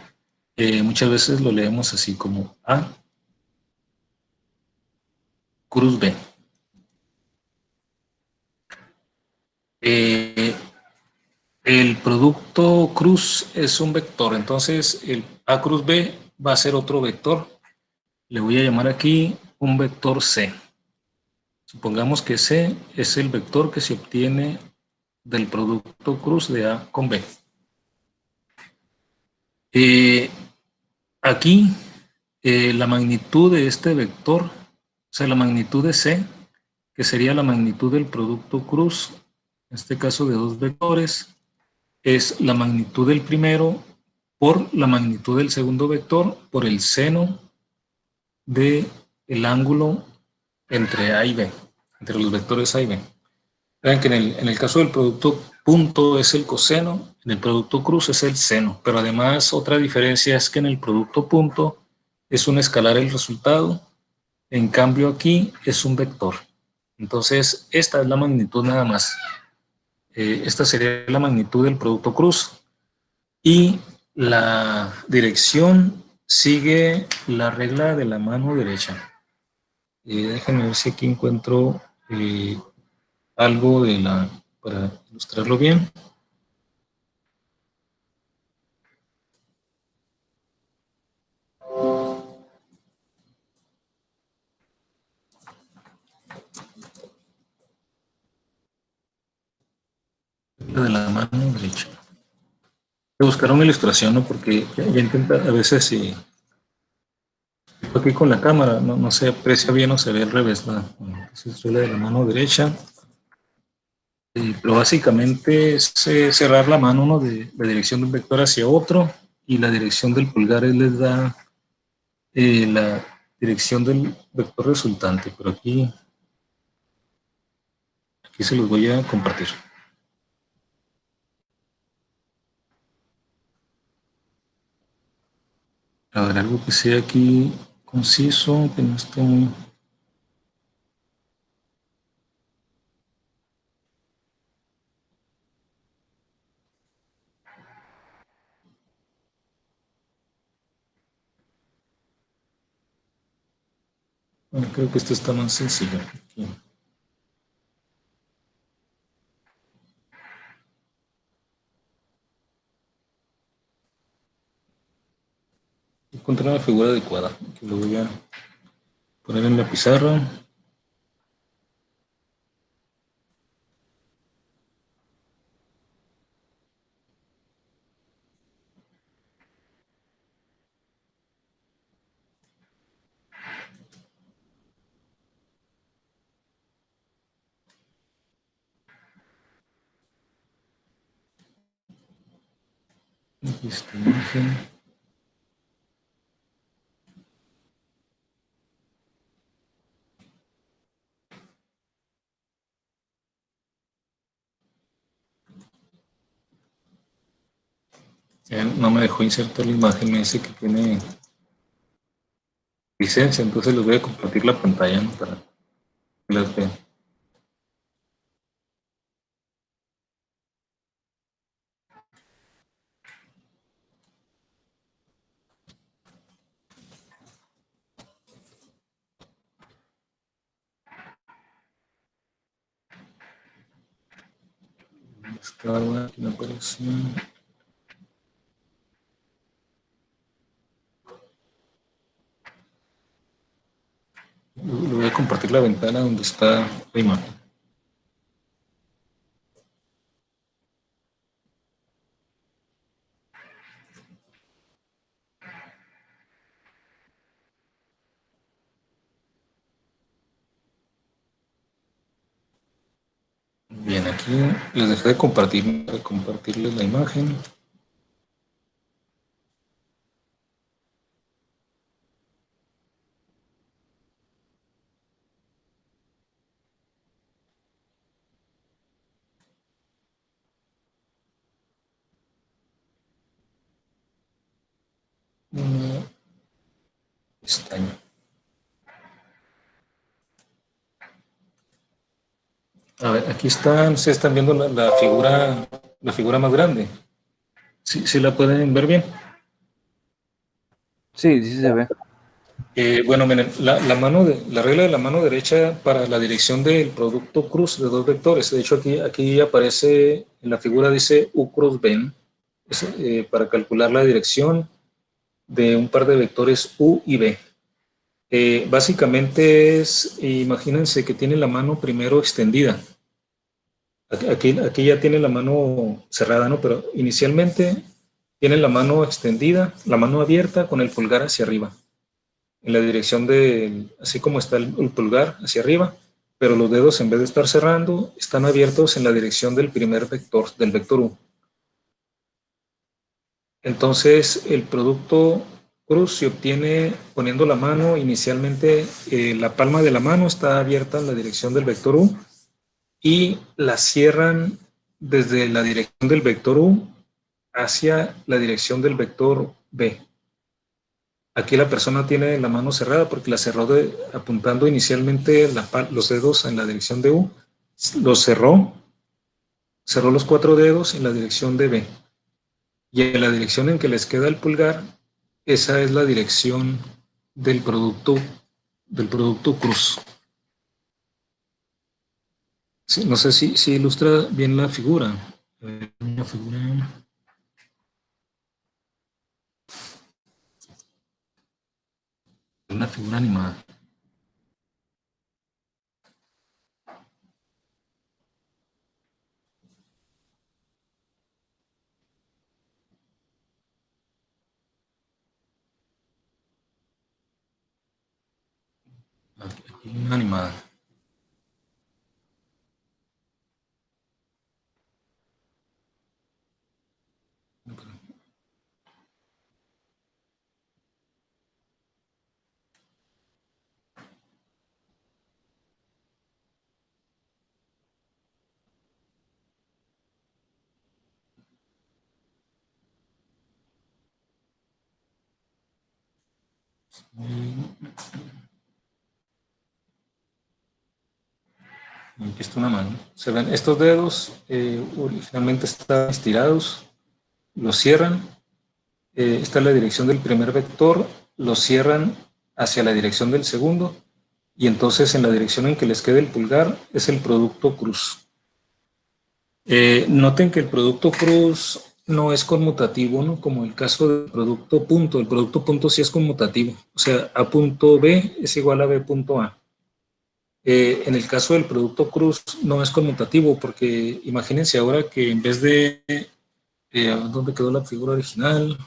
muchas veces lo leemos así como A cruz B. Eh, el producto cruz es un vector, entonces el A cruz B va a ser otro vector. Le voy a llamar aquí un vector C. Supongamos que C es el vector que se obtiene del producto cruz de A con B. Eh, Aquí la magnitud de este vector, o sea, la magnitud de C, que sería la magnitud del producto cruz, en este caso de dos vectores, es la magnitud del primero por la magnitud del segundo vector por el seno del ángulo entre A y B, entre los vectores A y B. Vean que en el caso del producto punto es el coseno, en el producto cruz es el seno, pero además otra diferencia es que en el producto punto es un escalar el resultado, en cambio aquí es un vector. Entonces esta es la magnitud nada más. Esta sería la magnitud del producto cruz y la dirección sigue la regla de la mano derecha. Déjenme ver si aquí encuentro algo para ilustrarlo bien. De la mano derecha. Voy a buscar una ilustración, ¿no? Porque ya intenta, a veces si aquí con la cámara no se aprecia bien o se ve al revés, ¿no? Entonces estoy la de la mano derecha. Pero básicamente es cerrar la mano, ¿no? De la dirección de un vector hacia otro y la dirección del pulgar les da la dirección del vector resultante. Pero aquí se los voy a compartir. A ver, algo que sea aquí conciso, que no esté muy... Bueno, creo que esto está más sencillo. Aquí. Encontré una figura adecuada, que lo voy a poner en la pizarra. Aquí está la imagen. Ya no me dejó insertar la imagen, me dice que tiene licencia, entonces les voy a compartir la pantalla, ¿no? Para que las vean. Estaba, aquí me apareció. Le voy a compartir la ventana donde está la imagen. Bien, aquí les dejé de compartirles la imagen. Una pestaña. A ver, aquí están, se están viendo la figura más grande. ¿Sí, sí la pueden ver bien? Sí, sí se ve. Bueno, miren, la regla de la mano derecha para la dirección del producto cruz de dos vectores. De hecho, aquí aparece, en la figura dice U cruz B, para calcular la dirección de un par de vectores U y B. Básicamente es, imagínense que tiene la mano primero extendida. Aquí ya tiene la mano cerrada, ¿no? Pero inicialmente tiene la mano extendida, la mano abierta con el pulgar hacia arriba, en la dirección del, así como está el pulgar hacia arriba, pero los dedos en vez de estar cerrando, están abiertos en la dirección del primer vector, del vector U. Entonces, el producto cruz se obtiene poniendo la mano inicialmente, la palma de la mano está abierta en la dirección del vector U y la cierran desde la dirección del vector U hacia la dirección del vector B. Aquí la persona tiene la mano cerrada porque la cerró apuntando inicialmente los dedos en la dirección de U, los cerró los cuatro dedos en la dirección de B. Y en la dirección en que les queda el pulgar, esa es la dirección del producto cruz. Sí, no sé si ilustra bien la figura. Una figura animada. Aquí una animada. Aquí está una mano. Se ven estos dedos, originalmente están estirados, los cierran. Esta es la dirección del primer vector, los cierran hacia la dirección del segundo, y entonces en la dirección en que les quede el pulgar es el producto cruz. Noten que el producto cruz no es conmutativo, ¿no? Como el caso del producto punto. El producto punto sí es conmutativo. O sea, A punto B es igual a B punto A. En el caso del producto cruz no es conmutativo porque imagínense ahora que en vez de, ¿dónde quedó la figura original?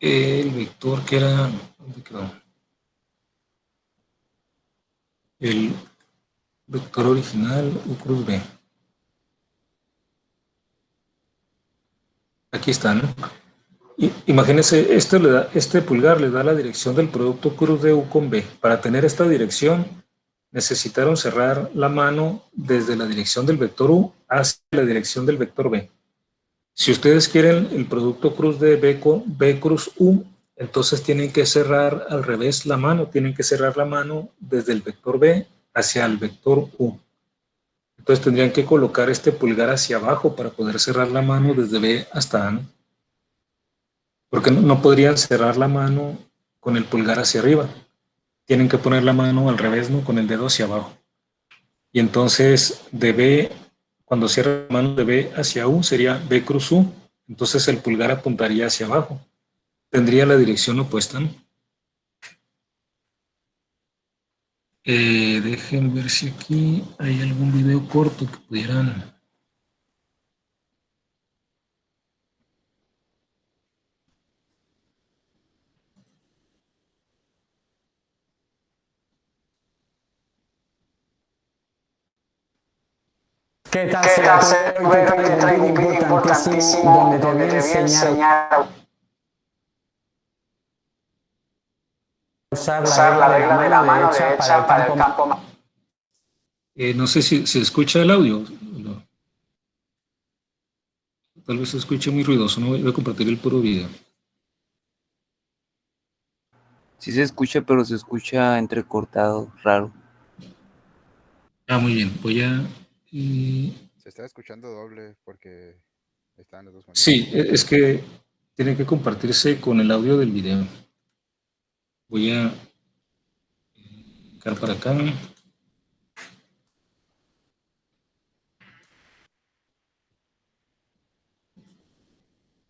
El vector que era, ¿dónde quedó? El vector original U cruz B. Aquí están. Imagínense, este pulgar le da la dirección del producto cruz de U con B. Para tener esta dirección, necesitaron cerrar la mano desde la dirección del vector U hacia la dirección del vector B. Si ustedes quieren el producto cruz de B con B cruz U, entonces tienen que cerrar al revés la mano, tienen que cerrar la mano desde el vector B hacia el vector U. Entonces tendrían que colocar este pulgar hacia abajo para poder cerrar la mano desde B hasta A, ¿no? Porque no podrían cerrar la mano con el pulgar hacia arriba. Tienen que poner la mano al revés, ¿no? Con el dedo hacia abajo. Y entonces de B, cuando cierra la mano de B hacia U, sería B cruz U. Entonces el pulgar apuntaría hacia abajo. Tendría la dirección opuesta, ¿no? Dejen ver si aquí hay algún video corto que pudieran... ¿Qué tal, Hoy te traigo un vídeo importantísimo donde te voy a enseñar a usar la regla de la mano derecha para el campo. no sé si se escucha el audio. Tal vez se escuche muy ruidoso, no voy a compartir el puro video. Sí se escucha, pero se escucha entrecortado, raro. Ah, muy bien, voy a... Se está escuchando doble porque están los dos monitores. Sí, es que tiene que compartirse con el audio del video. Voy a clicar para acá.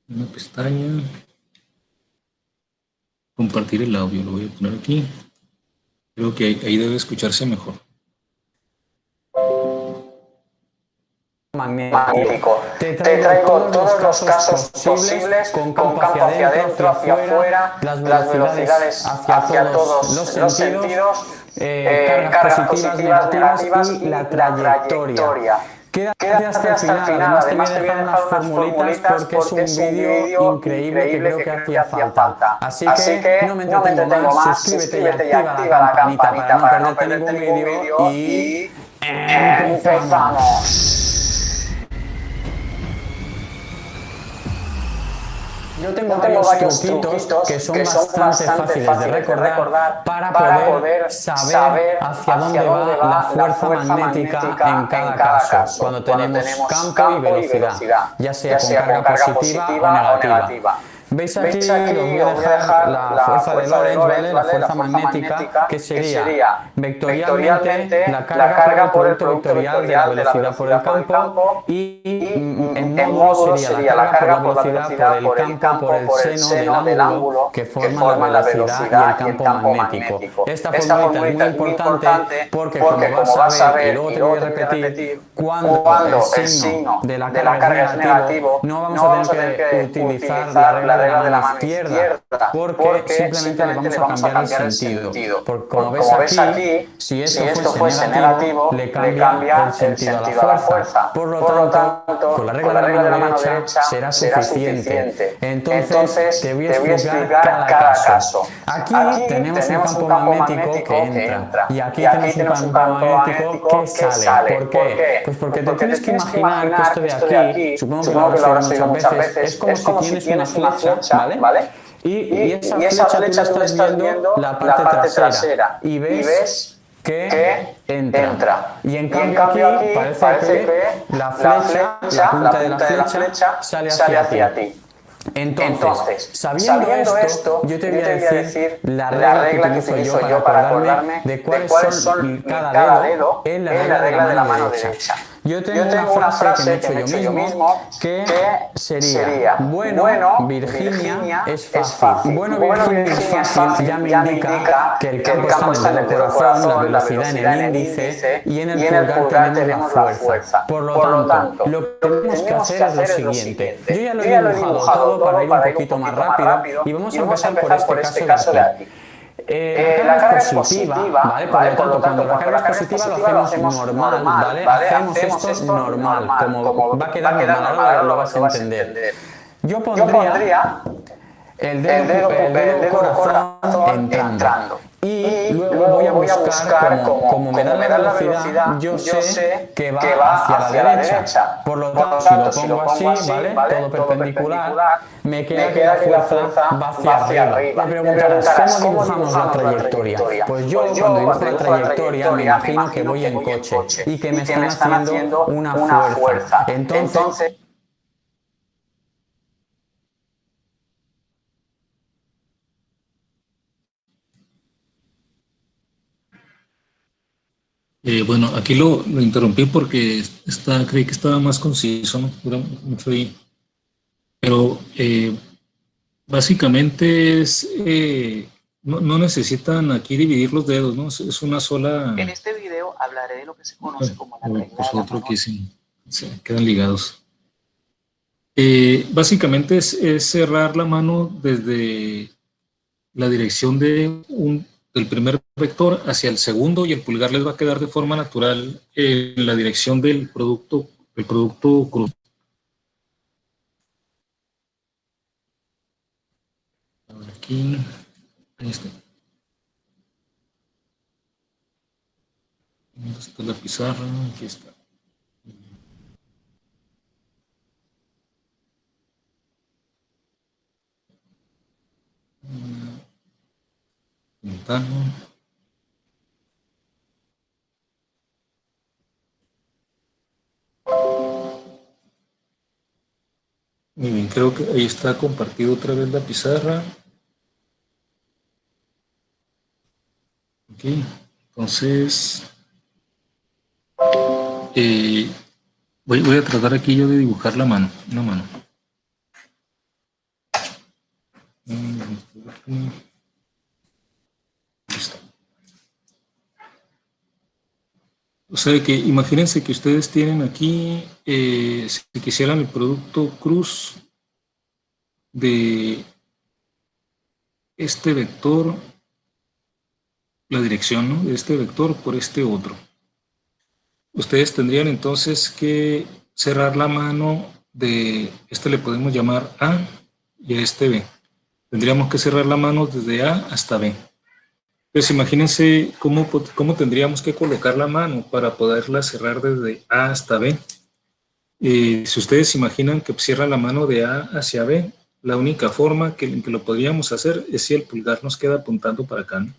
Una pestaña. Compartir el audio, lo voy a poner aquí. Creo que ahí debe escucharse mejor. Magnífico. Te traigo todos los casos posibles con campo hacia adentro, hacia afuera, las velocidades hacia todos los sentidos, cargas positivas, negativas y la trayectoria. Quédate hasta el final, además te voy a dejar unas formulitas porque es un vídeo increíble que creo que hacía falta. Así que no me entretengo más, suscríbete y activa la campanita para no perderte ningún vídeo y empezamos. Yo tengo varios truquitos que son bastante fáciles de recordar para poder saber hacia dónde va la fuerza magnética en cada caso, cuando tenemos campo y velocidad, ya sea con carga positiva o negativa. ¿Veis aquí? Os voy a dejar la fuerza de Lorentz, ¿vale? La fuerza magnética, que sería vectorialmente la carga por el producto vectorial de la velocidad por el campo y en modo sería la carga por la velocidad por el campo por el seno del ángulo que forma la velocidad y el campo magnético. Esta formulita es muy importante porque como vas a ver, y luego te voy a repetir, cuando el signo de la carga es negativo, no vamos a tener que utilizar la regla de la mano izquierda porque simplemente le vamos a cambiar el sentido. Porque como ves aquí, si esto fuese negativo, le cambia el sentido a la fuerza. Por lo tanto, con la regla de la mano derecha será suficiente. Entonces, te voy a explicar cada caso. Aquí tenemos un campo magnético que entra y aquí tenemos un campo magnético que sale. ¿Por qué? Pues porque te tienes que imaginar que esto de aquí, supongo que lo habrás oído muchas veces, es como si tienes una flecha, ¿vale? Y esa flecha tú estás viendo la parte trasera y ves que entra. Y en cambio aquí parece que la punta de la flecha sale hacia ti. Entonces, sabiendo esto, yo te voy a decir la regla que utilizo yo para acordarme de cuáles son cada dedo en la regla de la mano derecha. Yo tengo una frase que me he hecho yo mismo que sería: bueno, Virginia es fácil. Bueno, Virginia es fácil ya me indica que el campo está en el corazón, la velocidad en el índice y en el pulgar tenemos la fuerza. Por lo tanto, lo que tenemos que hacer es lo siguiente. Yo ya lo he dibujado todo para ir un poquito más rápido y vamos a empezar por este caso de aquí. La carga es positiva, ¿vale? Por lo tanto, cuando la carga es positiva lo hacemos normal, ¿vale? Hacemos esto normal, como va a quedar normal, ahora lo vas a entender. Yo pondría el dedo corazón entrando. Y luego voy a buscar, como me da la velocidad, yo sé que va hacia la derecha. Por lo tanto, si lo pongo así, ¿vale? Todo perpendicular, me queda que la fuerza va hacia arriba. Me preguntarás, ¿cómo dibujamos la trayectoria? Pues yo, cuando dibujo la trayectoria, me imagino que voy en coche y que me están haciendo una fuerza. Entonces, bueno, aquí lo interrumpí porque creí que estaba más conciso, ¿no? Dura mucho ahí. Pero básicamente no necesitan aquí dividir los dedos, ¿no? Es una sola. En este video hablaré de lo que se conoce como la regla pues de la otro mano. que se quedan ligados. Básicamente es cerrar la mano desde la dirección del primer vector hacia el segundo, y el pulgar les va a quedar de forma natural en la dirección del producto cruz. A ver, aquí, ahí está. ¿Dónde está la pizarra? Aquí está. Ventana. Muy bien, creo que ahí está compartido otra vez la pizarra. Ok, entonces voy a tratar aquí yo de dibujar una mano. Listo. O sea que imagínense que ustedes tienen aquí, si quisieran el producto cruz de este vector, la dirección, ¿no?, de este vector por este otro. Ustedes tendrían entonces que cerrar la mano de, le podemos llamar A, y a este B. Tendríamos que cerrar la mano desde A hasta B. Pues imagínense cómo tendríamos que colocar la mano para poderla cerrar desde A hasta B. Si ustedes imaginan que cierran la mano de A hacia B, la única forma en que lo podríamos hacer es si el pulgar nos queda apuntando para acá, ¿no?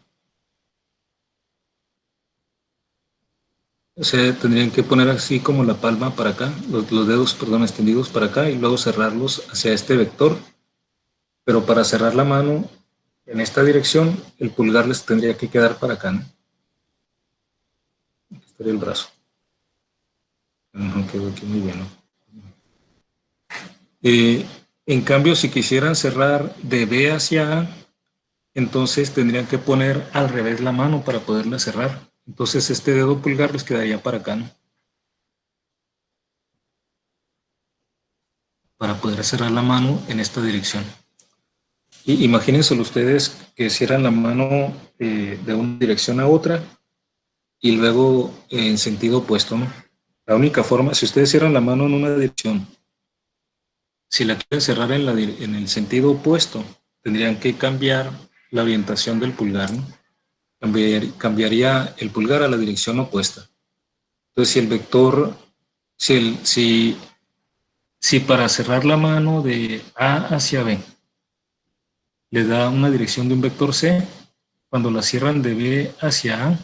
O sea, tendrían que poner así como la palma para acá, los dedos, perdón, extendidos para acá, y luego cerrarlos hacia este vector. Pero para cerrar la mano en esta dirección, el pulgar les tendría que quedar para acá, ¿no? Aquí estaría el brazo. Quedó aquí muy bien, ¿no? En cambio, si quisieran cerrar de B hacia A, entonces tendrían que poner al revés la mano para poderla cerrar. Entonces este dedo pulgar les quedaría para acá, ¿no?, para poder cerrar la mano en esta dirección. Y imagínense ustedes que cierran la mano de una dirección a otra y luego en sentido opuesto, ¿no? La única forma, si ustedes cierran la mano en una dirección, si la quieren cerrar en el sentido opuesto, tendrían que cambiar la orientación del pulgar, ¿no? Cambiaría el pulgar a la dirección opuesta. Entonces, si el vector, si para cerrar la mano de A hacia B le da una dirección de un vector C, cuando la cierran de B hacia A,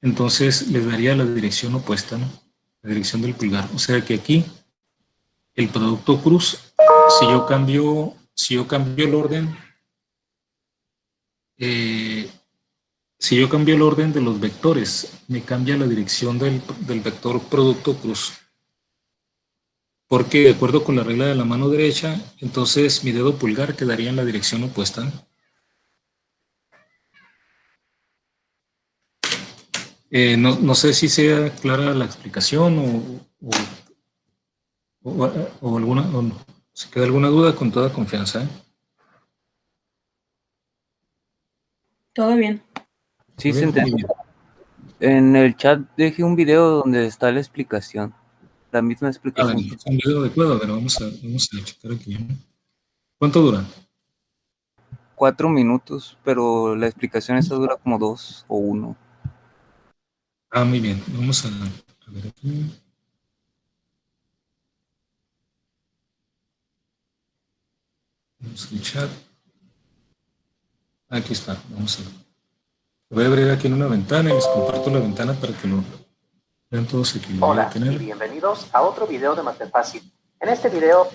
entonces les daría la dirección opuesta, ¿no?, la dirección del pulgar. O sea que aquí el producto cruz, si yo cambio el orden, si yo cambio el orden de los vectores, me cambia la dirección del vector producto cruz. Porque de acuerdo con la regla de la mano derecha, entonces mi dedo pulgar quedaría en la dirección opuesta. No sé si sea clara la explicación o alguna, o no. Si queda alguna duda, con toda confianza, ¿eh? Todo bien. Sí, Muy se bien, muy entendió. bien. En el chat dejé un video donde está la explicación. La misma A ver, explicación. es un video adecuado, pero vamos a checar aquí, ¿no? ¿Cuánto dura? 4 minutos, pero la explicación esa dura como 2 o 1. Ah, muy bien. Vamos a ver aquí. Vamos al chat. Aquí está. Vamos a ver. Voy a abrir aquí en una ventana y les comparto la ventana para que lo vean todos aquí. Lo voy a Hola y tener. bienvenidos a otro video de Masterfácil. En este video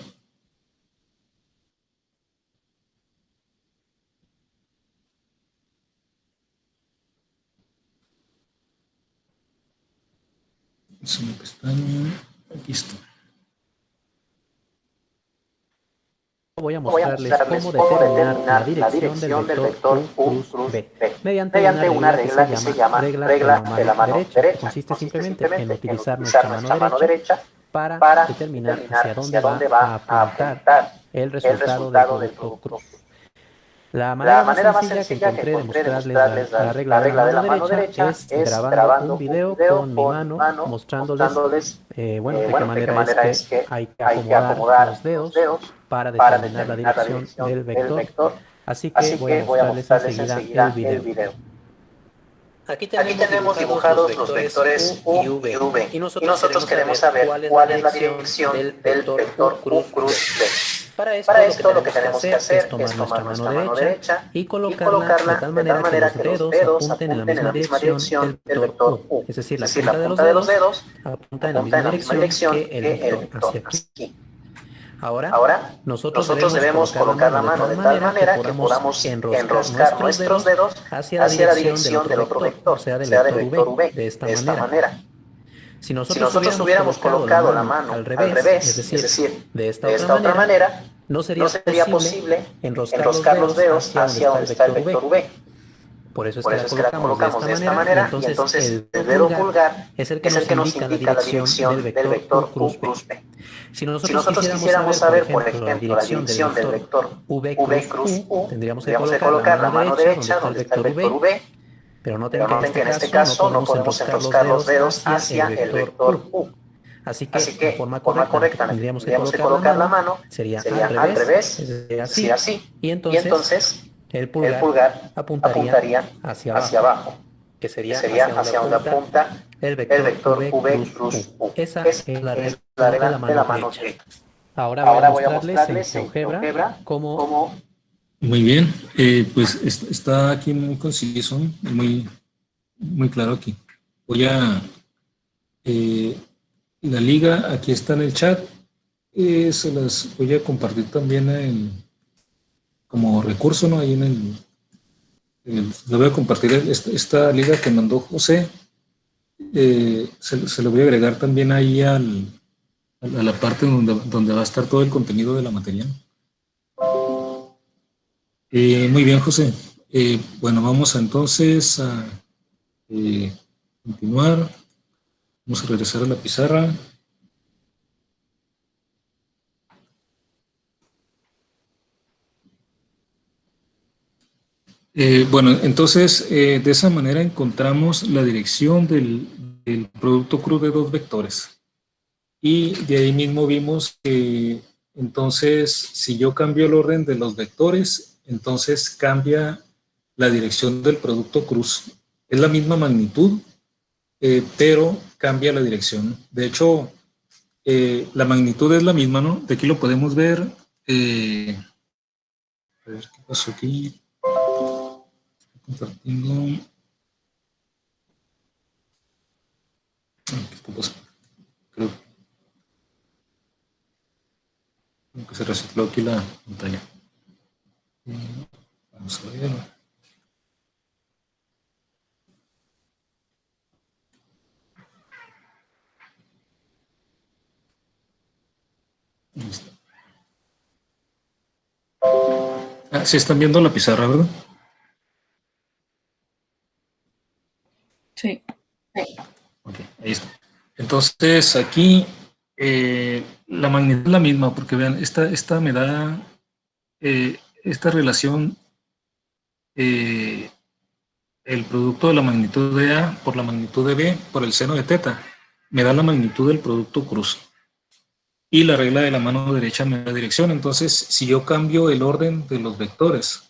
Es una pestaña. Aquí está. Voy a mostrarles cómo determinar la dirección del vector U cruz B mediante una regla que se llama regla de la mano derecha, que consiste simplemente en utilizar nuestra mano derecha para determinar hacia dónde va a apuntar el resultado del producto cruz. La manera más sencilla que encontré de mostrarles la regla de la mano derecha es grabando un video con mi mano mostrándoles de qué manera es que hay que acomodar los dedos para determinar la dirección del vector. Así que voy a mostrarles enseguida el video. Aquí tenemos dibujados los vectores U y V y nosotros queremos saber cuál es la dirección del vector U cruz B. Para esto lo que tenemos que hacer es tomar nuestra mano derecha y colocarla de tal manera que los dedos apunten en la misma dirección del vector U. Es decir, la punta de los dedos apunta en la misma dirección que el vector hacia aquí. Ahora, nosotros debemos colocar la mano de tal manera que podamos enroscar nuestros dedos hacia la dirección del otro vector, o sea, del vector V, de esta manera. Si nosotros hubiéramos colocado la mano al revés, es decir, de esta otra manera, no sería posible enroscar los dedos hacia donde está el vector V. Por eso es que la colocamos de esta manera, y entonces el dedo pulgar es el que nos indica la dirección del vector U cruz B. Si nosotros quisiéramos saber, por ejemplo, la dirección del vector V cruz U, tendríamos que colocar la mano derecha donde está el vector V, pero noten que en este caso no podemos enroscar los dedos hacia el vector U. Así que de forma correcta tendríamos que colocar la mano, sería al revés, es decir, así, y entonces el pulgar apuntaría hacia abajo, que sería hacia donde apunta el vector V cruz U. Esa es la regla de la mano derecha. Ahora voy a mostrarles en GeoGebra cómo... Muy bien. Pues está aquí muy conciso, muy claro aquí. Voy a... la liga aquí está en el chat. Se las voy a compartir también como recurso, ¿no? Ahí le voy a compartir esta liga que mandó José. Se lo voy a agregar también ahí a la parte donde va a estar todo el contenido de la materia. Muy bien, José. Bueno, vamos entonces a continuar. Vamos a regresar a la pizarra. Bueno, entonces de esa manera encontramos la dirección del producto cruz de dos vectores. Y de ahí mismo vimos que entonces si yo cambio el orden de los vectores, entonces cambia la dirección del producto cruz. Es la misma magnitud, pero cambia la dirección. De hecho, la magnitud es la misma, ¿no? De aquí lo podemos ver. A ver qué pasó aquí. Compartiendo. ¿Qué está pasando? Creo que se recicló aquí la pantalla. Vamos a ver. Listo. Sí están viendo la pizarra, ¿verdad? Sí. Ok, ahí está. Entonces aquí la magnitud es la misma, porque vean, esta me da esta relación, el producto de la magnitud de A por la magnitud de B por el seno de teta, me da la magnitud del producto cruz. y la regla de la mano derecha me da la dirección. Entonces, si yo cambio el orden de los vectores,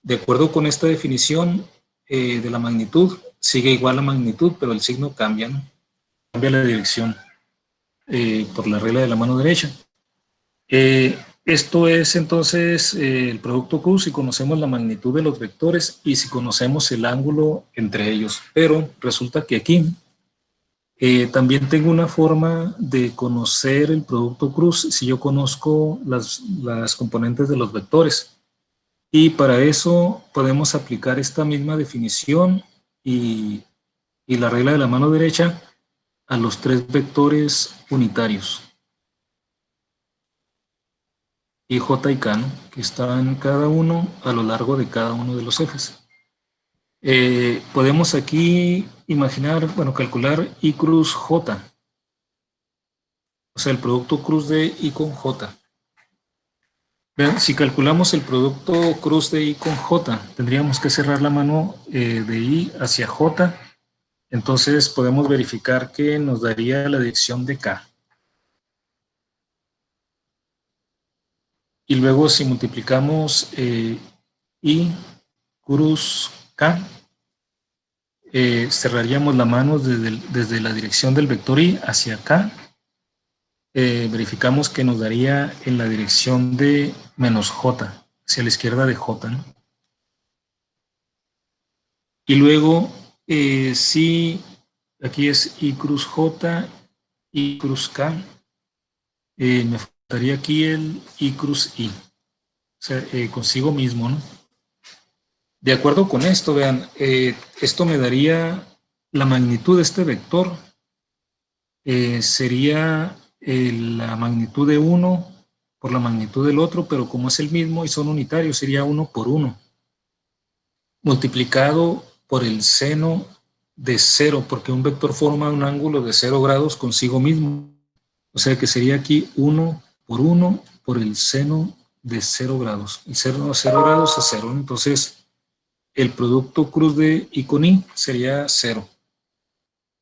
de acuerdo con esta definición de la magnitud, sigue igual la magnitud, pero el signo cambia, ¿no? Cambia la dirección por la regla de la mano derecha. Esto es entonces el producto cruz si conocemos la magnitud de los vectores y si conocemos el ángulo entre ellos. Pero resulta que aquí también tengo una forma de conocer el producto cruz si yo conozco las componentes de los vectores. Y para eso podemos aplicar esta misma definición y la regla de la mano derecha a los tres vectores unitarios. Y J y K, ¿no? Que están cada uno a lo largo de cada uno de los ejes. Podemos aquí imaginar, bueno, calcular I cruz J. O sea, el producto cruz de I con J. Vean, si calculamos el producto cruz de I con J, tendríamos que cerrar la mano de I hacia J. Entonces podemos verificar que nos daría la dirección de K. Y luego si multiplicamos I cruz K, cerraríamos la mano desde la dirección del vector I hacia K. Verificamos que nos daría en la dirección de menos J, hacia la izquierda de J, ¿no? Y luego, si aquí es I cruz J, I cruz K, me faltaría aquí el I cruz I, o sea, consigo mismo, ¿no? De acuerdo con esto, vean, esto me daría la magnitud de este vector, sería la magnitud de uno por la magnitud del otro, pero como es el mismo y son unitarios, sería 1 por 1, multiplicado por el seno de 0, porque un vector forma un ángulo de 0 grados consigo mismo. O sea que sería aquí 1 por el seno de 0 grados. El seno de 0 grados es 0. Entonces, el producto cruz de I con I sería 0.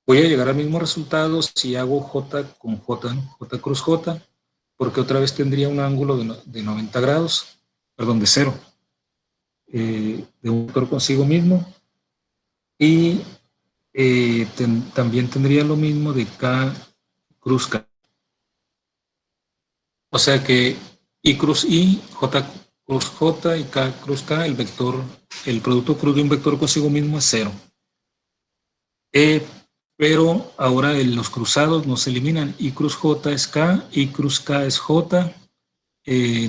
Voy a llegar al mismo resultado si hago J con J, ¿no? J cruz J, porque otra vez tendría un ángulo de 90 grados, perdón, de 0. De un vector consigo mismo. Y también tendría lo mismo de K cruz K. O sea que I cruz I, J cruz J y K cruz K, el producto cruz de un vector consigo mismo es 0. Pero ahora los cruzados nos eliminan. I cruz J es K, I cruz K es J.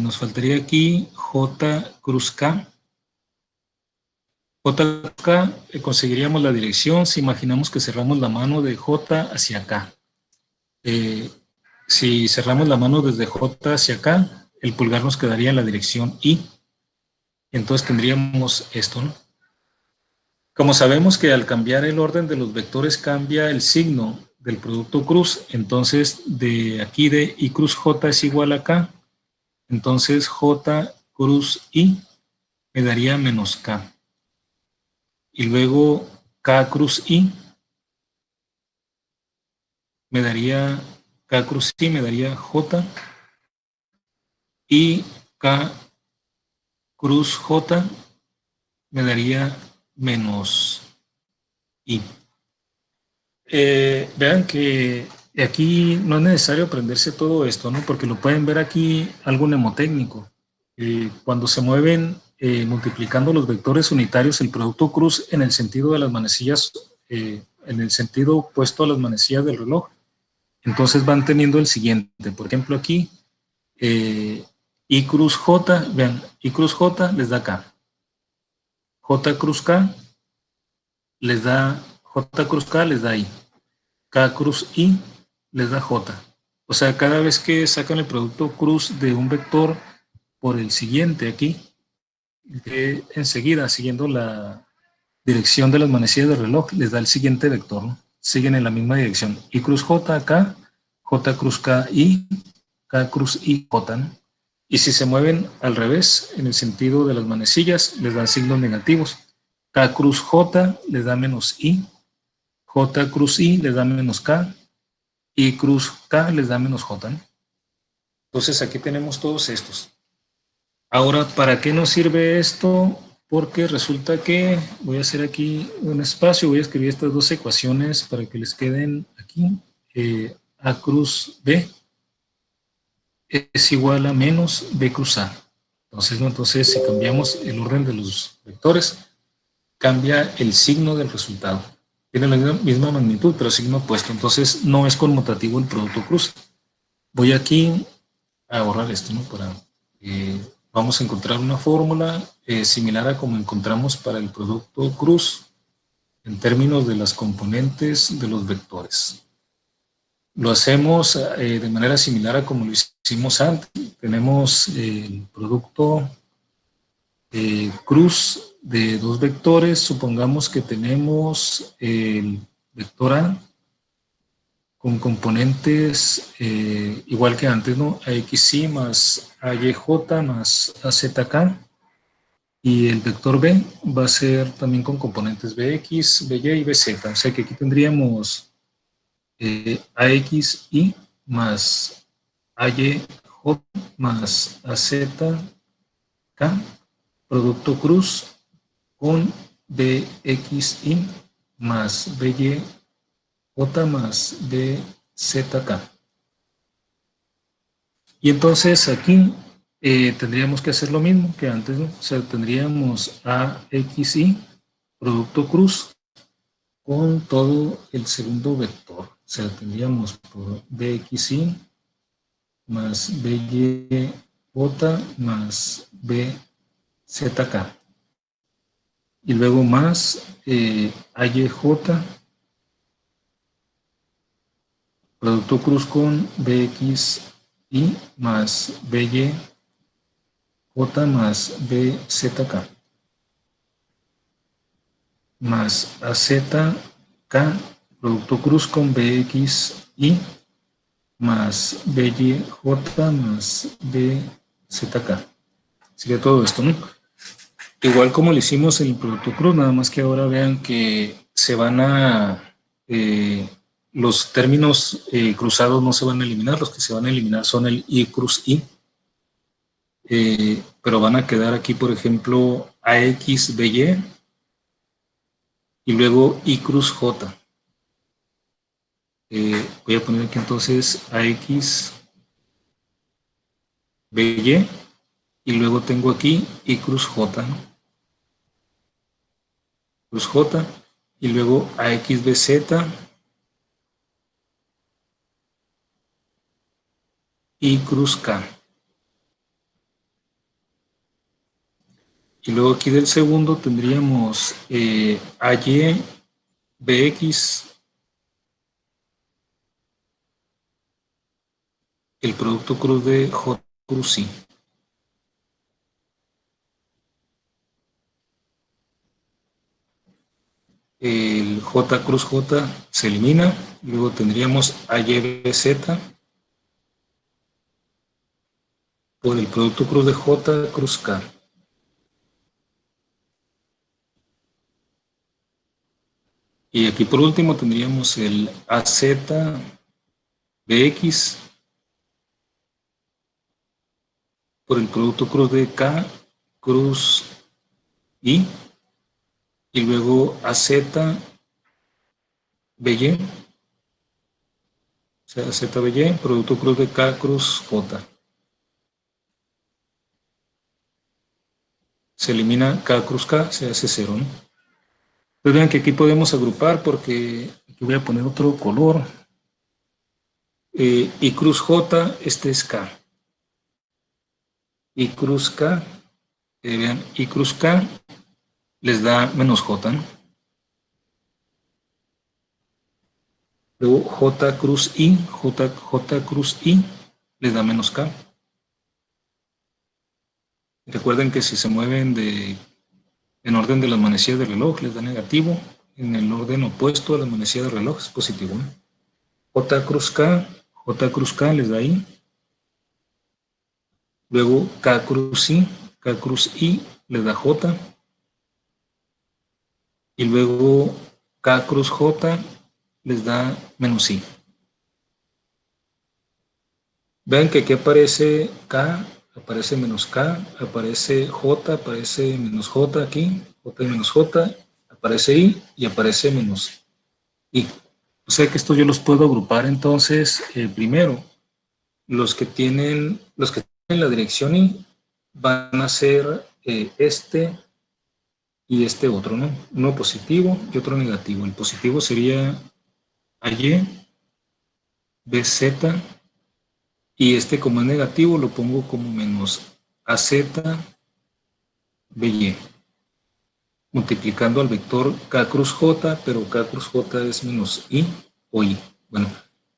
Nos faltaría aquí J cruz K. J cruz K, conseguiríamos la dirección si imaginamos que cerramos la mano de J hacia K. Si cerramos la mano desde J hacia acá, el pulgar nos quedaría en la dirección I. Entonces tendríamos esto, ¿no? Como sabemos que al cambiar el orden de los vectores cambia el signo del producto cruz, entonces de aquí de I cruz J es igual a K, entonces J cruz I me daría menos K. Y luego K cruz I me daría... K cruz I me daría J y K cruz J me daría menos I. Vean que aquí no es necesario aprenderse todo esto, ¿no? Porque lo pueden ver aquí algo mnemotécnico. Cuando se mueven multiplicando los vectores unitarios, el producto cruz en el sentido de las manecillas, en el sentido opuesto a las manecillas del reloj, entonces van teniendo el siguiente. Por ejemplo, aquí, I cruz J, vean, I cruz J les da K. J cruz K les da, J cruz K les da I. K cruz I les da J. O sea, cada vez que sacan el producto cruz de un vector por el siguiente aquí, enseguida, siguiendo la dirección de las manecillas del reloj, les da el siguiente vector, ¿no? Siguen en la misma dirección. I cruz J acá, J cruz K, I, K cruz I, J, ¿no? Y si se mueven al revés, en el sentido de las manecillas, les dan signos negativos. K cruz J les da menos I, J cruz I les da menos K, I cruz K les da menos J, ¿no? Entonces aquí tenemos todos estos. Ahora, ¿para qué nos sirve esto? Porque resulta que voy a hacer aquí un espacio, voy a escribir estas dos ecuaciones para que les queden aquí. A cruz B es igual a menos B cruz A. Entonces, ¿no? Entonces, si cambiamos el orden de los vectores, cambia el signo del resultado. Tiene la misma magnitud, pero signo opuesto. Entonces, no es conmutativo el producto cruz. Voy aquí a borrar esto, ¿no? Vamos a encontrar una fórmula similar a como encontramos para el producto cruz en términos de las componentes de los vectores. Lo hacemos de manera similar a como lo hicimos antes. Tenemos el producto cruz de dos vectores. Supongamos que tenemos el vector A con componentes igual que antes, ¿no? AXY más AYJ más AZK. Y el vector B va a ser también con componentes BX, BY y BZ. O sea que aquí tendríamos AXY más AYJ más AZK, producto cruz con BXY más BY más BZK. Y entonces aquí tendríamos que hacer lo mismo que antes, ¿no? O sea, tendríamos AXY, producto cruz, con todo el segundo vector. O sea, tendríamos por BXY más BY más BZK. Y luego más AYJ, producto cruz con BXY más BY más BZK. Más AZK, producto cruz con BXY más BY más BZK. Sería todo esto, ¿no? Igual como lo hicimos en el producto cruz, nada más que ahora vean que se van a... los términos cruzados no se van a eliminar, los que se van a eliminar son el I cruz I. Pero van a quedar aquí, por ejemplo, AX, BY y luego I cruz J. Voy a poner aquí entonces AX, BY y luego tengo aquí I cruz J, ¿no? Cruz J y luego AX, BZ, I cruz K. Y luego aquí del segundo tendríamos AY, BX, el producto cruz de J cruz I. El J cruz J se elimina, luego tendríamos AYBZ por el producto cruz de J cruz K. Y aquí por último tendríamos el AZBX por el producto cruz de K cruz I y luego AZBY, o sea, ZBY, producto cruz de K cruz J. Se elimina K cruz K, se hace 0, ¿no? Entonces vean que aquí podemos agrupar porque aquí voy a poner otro color. I cruz J, este es K. I cruz K, vean, I cruz K les da menos J, ¿no? Luego J cruz I, J cruz I les da menos K. Recuerden que si se mueven en orden de las manecillas del reloj les da negativo, en el orden opuesto a la manecilla del reloj es positivo, ¿no? J cruz K les da I. Luego K cruz I les da J. Y luego K cruz J les da menos I. Vean que aquí aparece K, aparece menos K, aparece J, aparece menos J aquí, J y menos J, aparece I y aparece menos I. O sea que esto yo los puedo agrupar entonces, primero, los que tienen la dirección I van a ser este y este otro, ¿no? Uno positivo y otro negativo. El positivo sería AY, BZ, y este como es negativo lo pongo como menos AZ, BY, multiplicando al vector K cruz J, pero K cruz J es menos I o I. Bueno,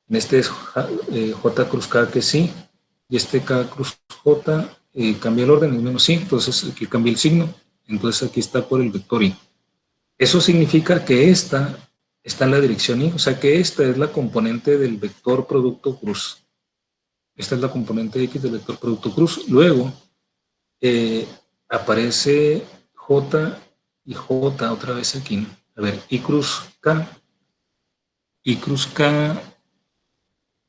en este es J cruz K que es I, y este K cruz J cambia el orden, es menos I, entonces aquí cambia el signo, entonces aquí está por el vector I. Eso significa que esta está en la dirección I, o sea que esta es la componente del vector producto cruz. Esta es la componente X del vector producto cruz. Luego aparece J y J otra vez aquí, ¿no? A ver, I cruz K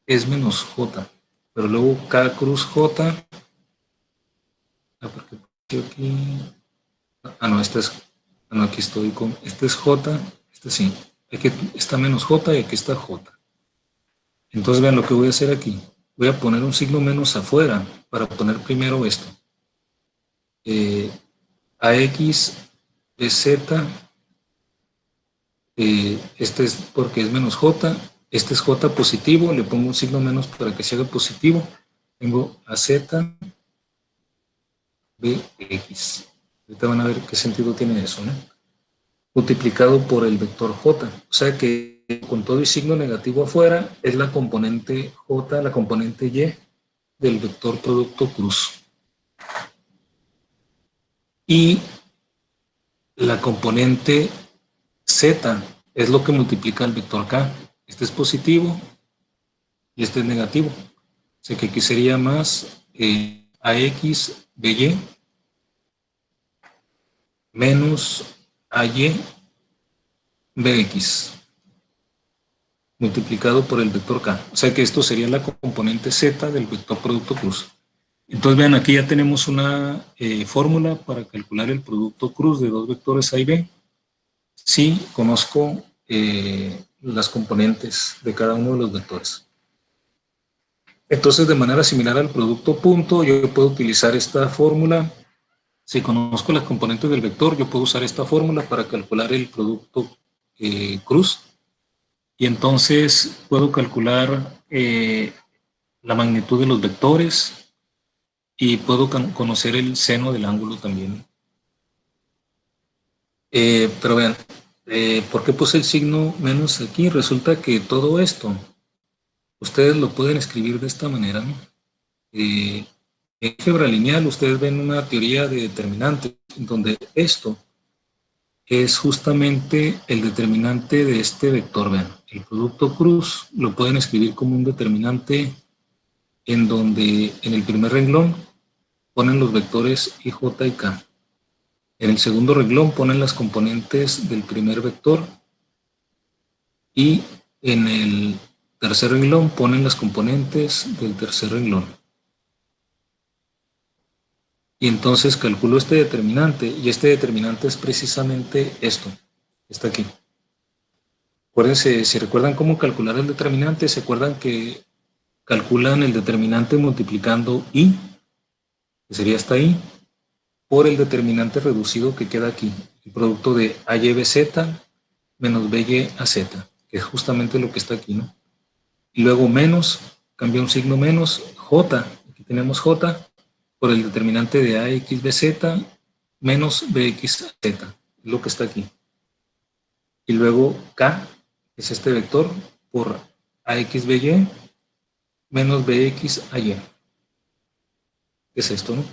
es menos J, pero luego K cruz J, porque aquí, no, esta es, no, aquí estoy con, este es J, este sí, aquí está menos J y aquí está J. Entonces vean lo que voy a hacer aquí. Voy a poner un signo menos afuera para poner primero esto. AX es Z, este es porque es menos J, este es J positivo, le pongo un signo menos para que se haga positivo. Tengo AZ, BX. Ahorita van a ver qué sentido tiene eso, ¿no? Multiplicado por el vector J. O sea que con todo y signo negativo afuera es la componente J, la componente Y del vector producto cruz. Y la componente Z es lo que multiplica el vector K. Este es positivo y este es negativo. O sea que aquí sería más AX BY menos AY BX multiplicado por el vector K. O sea que esto sería la componente Z del vector producto cruz. Entonces vean, aquí ya tenemos una fórmula para calcular el producto cruz de dos vectores A y B. Sí, conozco las componentes de cada uno de los vectores. Entonces, de manera similar al producto punto, yo puedo utilizar esta fórmula. Si conozco las componentes del vector, yo puedo usar esta fórmula para calcular el producto cruz. Y entonces puedo calcular la magnitud de los vectores y puedo conocer el seno del ángulo también. Pero vean, ¿por qué puse el signo menos aquí? Resulta que todo esto, ustedes lo pueden escribir de esta manera, ¿no? En álgebra lineal ustedes ven una teoría de determinantes, en donde esto es justamente el determinante de este vector. Vean, el producto cruz lo pueden escribir como un determinante en donde en el primer renglón ponen los vectores I, J y K. En el segundo renglón ponen las componentes del primer vector y en el tercer renglón ponen las componentes del tercer renglón. Y entonces calculo este determinante, y este determinante es precisamente esto, está aquí. Acuérdense, si recuerdan cómo calcular el determinante, se acuerdan que calculan el determinante multiplicando I, que sería hasta I, por el determinante reducido que queda aquí, el producto de AYBZ menos BYAZ, que es justamente lo que está aquí, ¿no? Y luego menos, cambia un signo menos, J, aquí tenemos J, por el determinante de AXBZ menos BXZ, es lo que está aquí. Y luego K, que es este vector, por AXBY menos BXAY. ¿Qué es esto, no?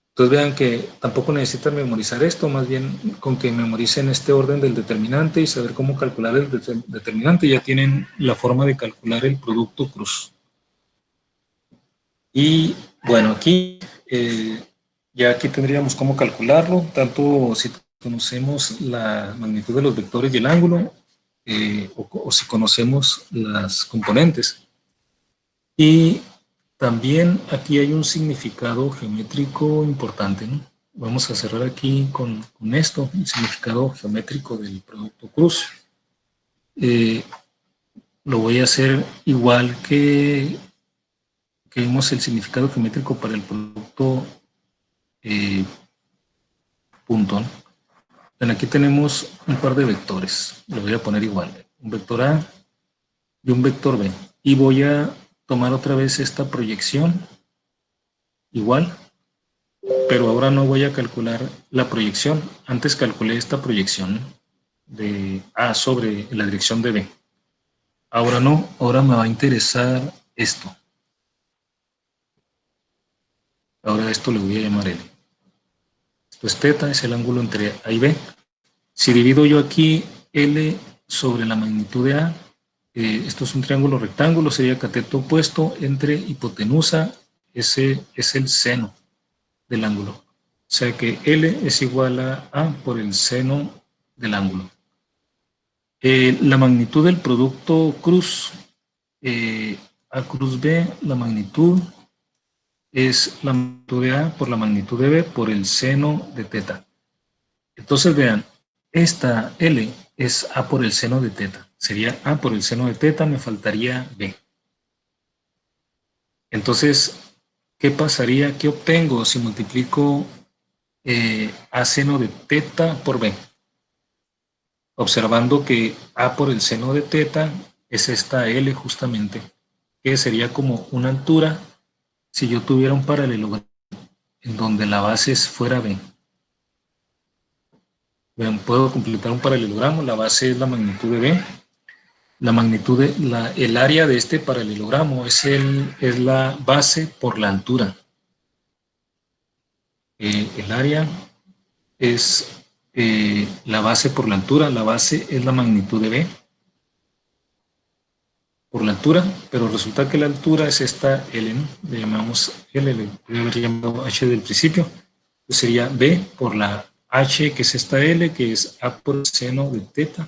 Entonces vean que tampoco necesitan memorizar esto, más bien con que memoricen este orden del determinante y saber cómo calcular el determinante, ya tienen la forma de calcular el producto cruz. Y bueno, aquí ya aquí tendríamos cómo calcularlo, tanto si conocemos la magnitud de los vectores y el ángulo, o si conocemos las componentes. Y también aquí hay un significado geométrico importante, ¿no? Vamos a cerrar aquí con esto, el significado geométrico del producto cruz. Lo voy a hacer igual que vimos el significado geométrico para el producto punto, ¿no? Bueno, aquí tenemos un par de vectores, lo voy a poner igual, un vector A y un vector B. Y voy a tomar otra vez esta proyección, igual, pero ahora no voy a calcular la proyección. Antes calculé esta proyección, ¿no?, de A sobre la dirección de B. Ahora no, ahora me va a interesar esto. Ahora esto le voy a llamar L. Esto es θ, es el ángulo entre A y B. Si divido yo aquí L sobre la magnitud de A, esto es un triángulo rectángulo, sería cateto opuesto entre hipotenusa, ese es el seno del ángulo. O sea que L es igual a A por el seno del ángulo. La magnitud del producto cruz, A cruz B, la magnitud es la magnitud de A por la magnitud de B por el seno de θ. Entonces vean, esta L es A por el seno de θ. Sería A por el seno de θ, me faltaría B. Entonces, ¿qué pasaría? ¿Qué obtengo si multiplico A seno de θ por B? Observando que A por el seno de θ es esta L justamente, que sería como una altura si yo tuviera un paralelogramo en donde la base fuera B. Vean, puedo completar un paralelogramo, la base es la magnitud de B. La magnitud el área de este paralelogramo es la base por la altura. El área es la base por la altura, la base es la magnitud de B por la altura, pero resulta que la altura es esta L, ¿no? Le llamamos L, le voy a haber llamado H del principio. Entonces sería B por la H, que es esta L, que es A por el seno de θ.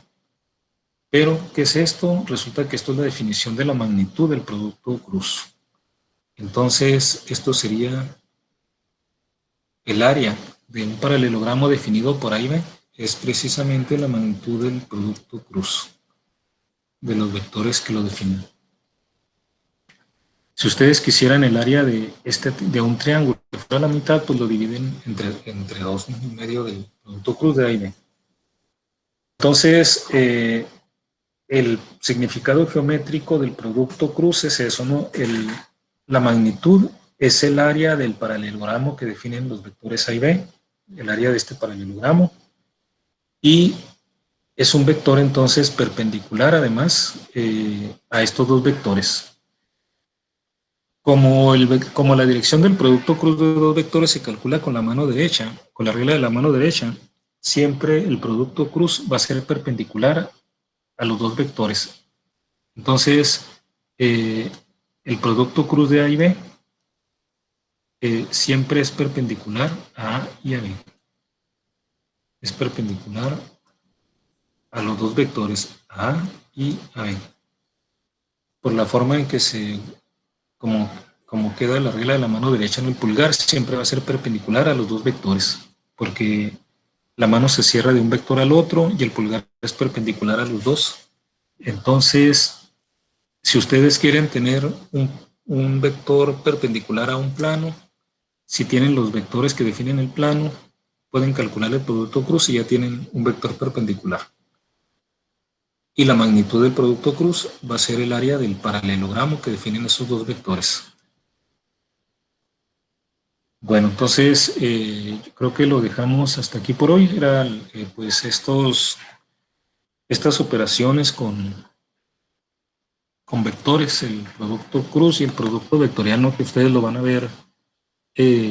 Pero, ¿qué es esto? Resulta que esto es la definición de la magnitud del producto cruz. Entonces, esto sería el área de un paralelogramo definido por A y B, es precisamente la magnitud del producto cruz, de los vectores que lo definen. Si ustedes quisieran el área de un triángulo que fuera la mitad, pues lo dividen entre 2 y medio del producto cruz de A y B. Entonces, el significado geométrico del producto cruz es eso, ¿no? La magnitud es el área del paralelogramo que definen los vectores A y B, el área de este paralelogramo, y es un vector entonces perpendicular además a estos dos vectores. Como la dirección del producto cruz de dos vectores se calcula con la mano derecha, con la regla de la mano derecha, siempre el producto cruz va a ser perpendicular a los dos vectores. Entonces, el producto cruz de A y B siempre es perpendicular a A y a B. Es perpendicular a los dos vectores A y a B. Por la forma en que como queda la regla de la mano derecha en el pulgar, siempre va a ser perpendicular a los dos vectores, porque la mano se cierra de un vector al otro y el pulgar es perpendicular a los dos. Entonces, si ustedes quieren tener un vector perpendicular a un plano, si tienen los vectores que definen el plano, pueden calcular el producto cruz y ya tienen un vector perpendicular. Y la magnitud del producto cruz va a ser el área del paralelogramo que definen esos dos vectores. Bueno, entonces yo creo que lo dejamos hasta aquí por hoy. Eran pues estas operaciones con vectores, el producto cruz y el producto vectorial, que ustedes lo van a ver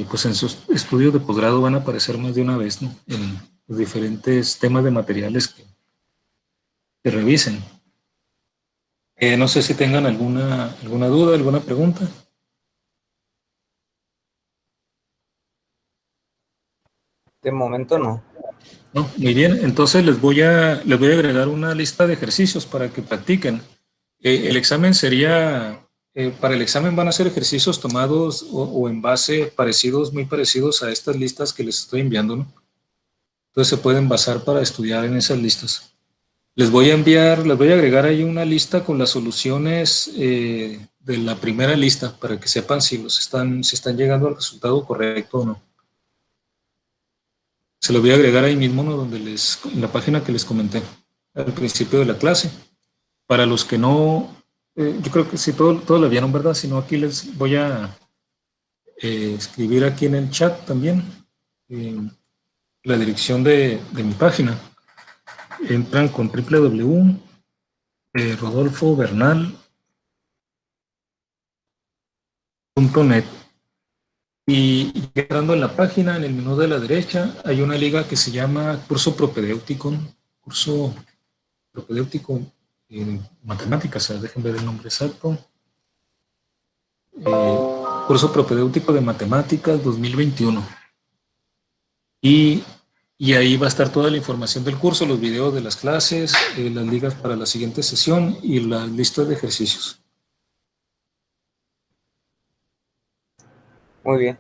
pues en sus estudios de posgrado, van a aparecer más de una vez, ¿no?, en los diferentes temas de materiales que revisen. No sé si tengan alguna duda, alguna pregunta. De momento no. No, muy bien, entonces les voy a agregar una lista de ejercicios para que practiquen. El examen sería para el examen van a ser ejercicios tomados o en base muy parecidos a estas listas que les estoy enviando, ¿no? Entonces se pueden basar para estudiar en esas listas. Les voy a agregar ahí una lista con las soluciones de la primera lista para que sepan si están llegando al resultado correcto o no. Se lo voy a agregar ahí mismo, ¿no? En la página que les comenté al principio de la clase. Para los que no, yo creo que sí, todo lo vieron, ¿verdad? Si no, aquí les voy a escribir aquí en el chat también la dirección de mi página. Entran con www.rodolfobernal.net y entrando en la página, en el menú de la derecha, hay una liga que se llama Curso Propedéutico en Matemáticas, dejen ver el nombre exacto. Curso Propedéutico de Matemáticas 2021. Y ahí va a estar toda la información del curso, los videos de las clases, las ligas para la siguiente sesión y las listas de ejercicios. Muy bien.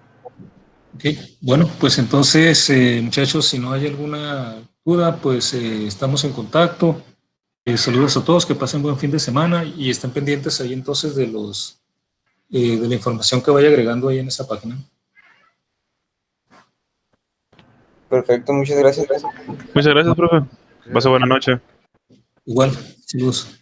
Ok, bueno, pues entonces, muchachos, si no hay alguna duda, pues estamos en contacto. Saludos a todos, que pasen buen fin de semana y estén pendientes ahí entonces de la información que vaya agregando ahí en esa página. Perfecto, muchas gracias. Muchas gracias, profe. Pase buena noche. Igual, saludos.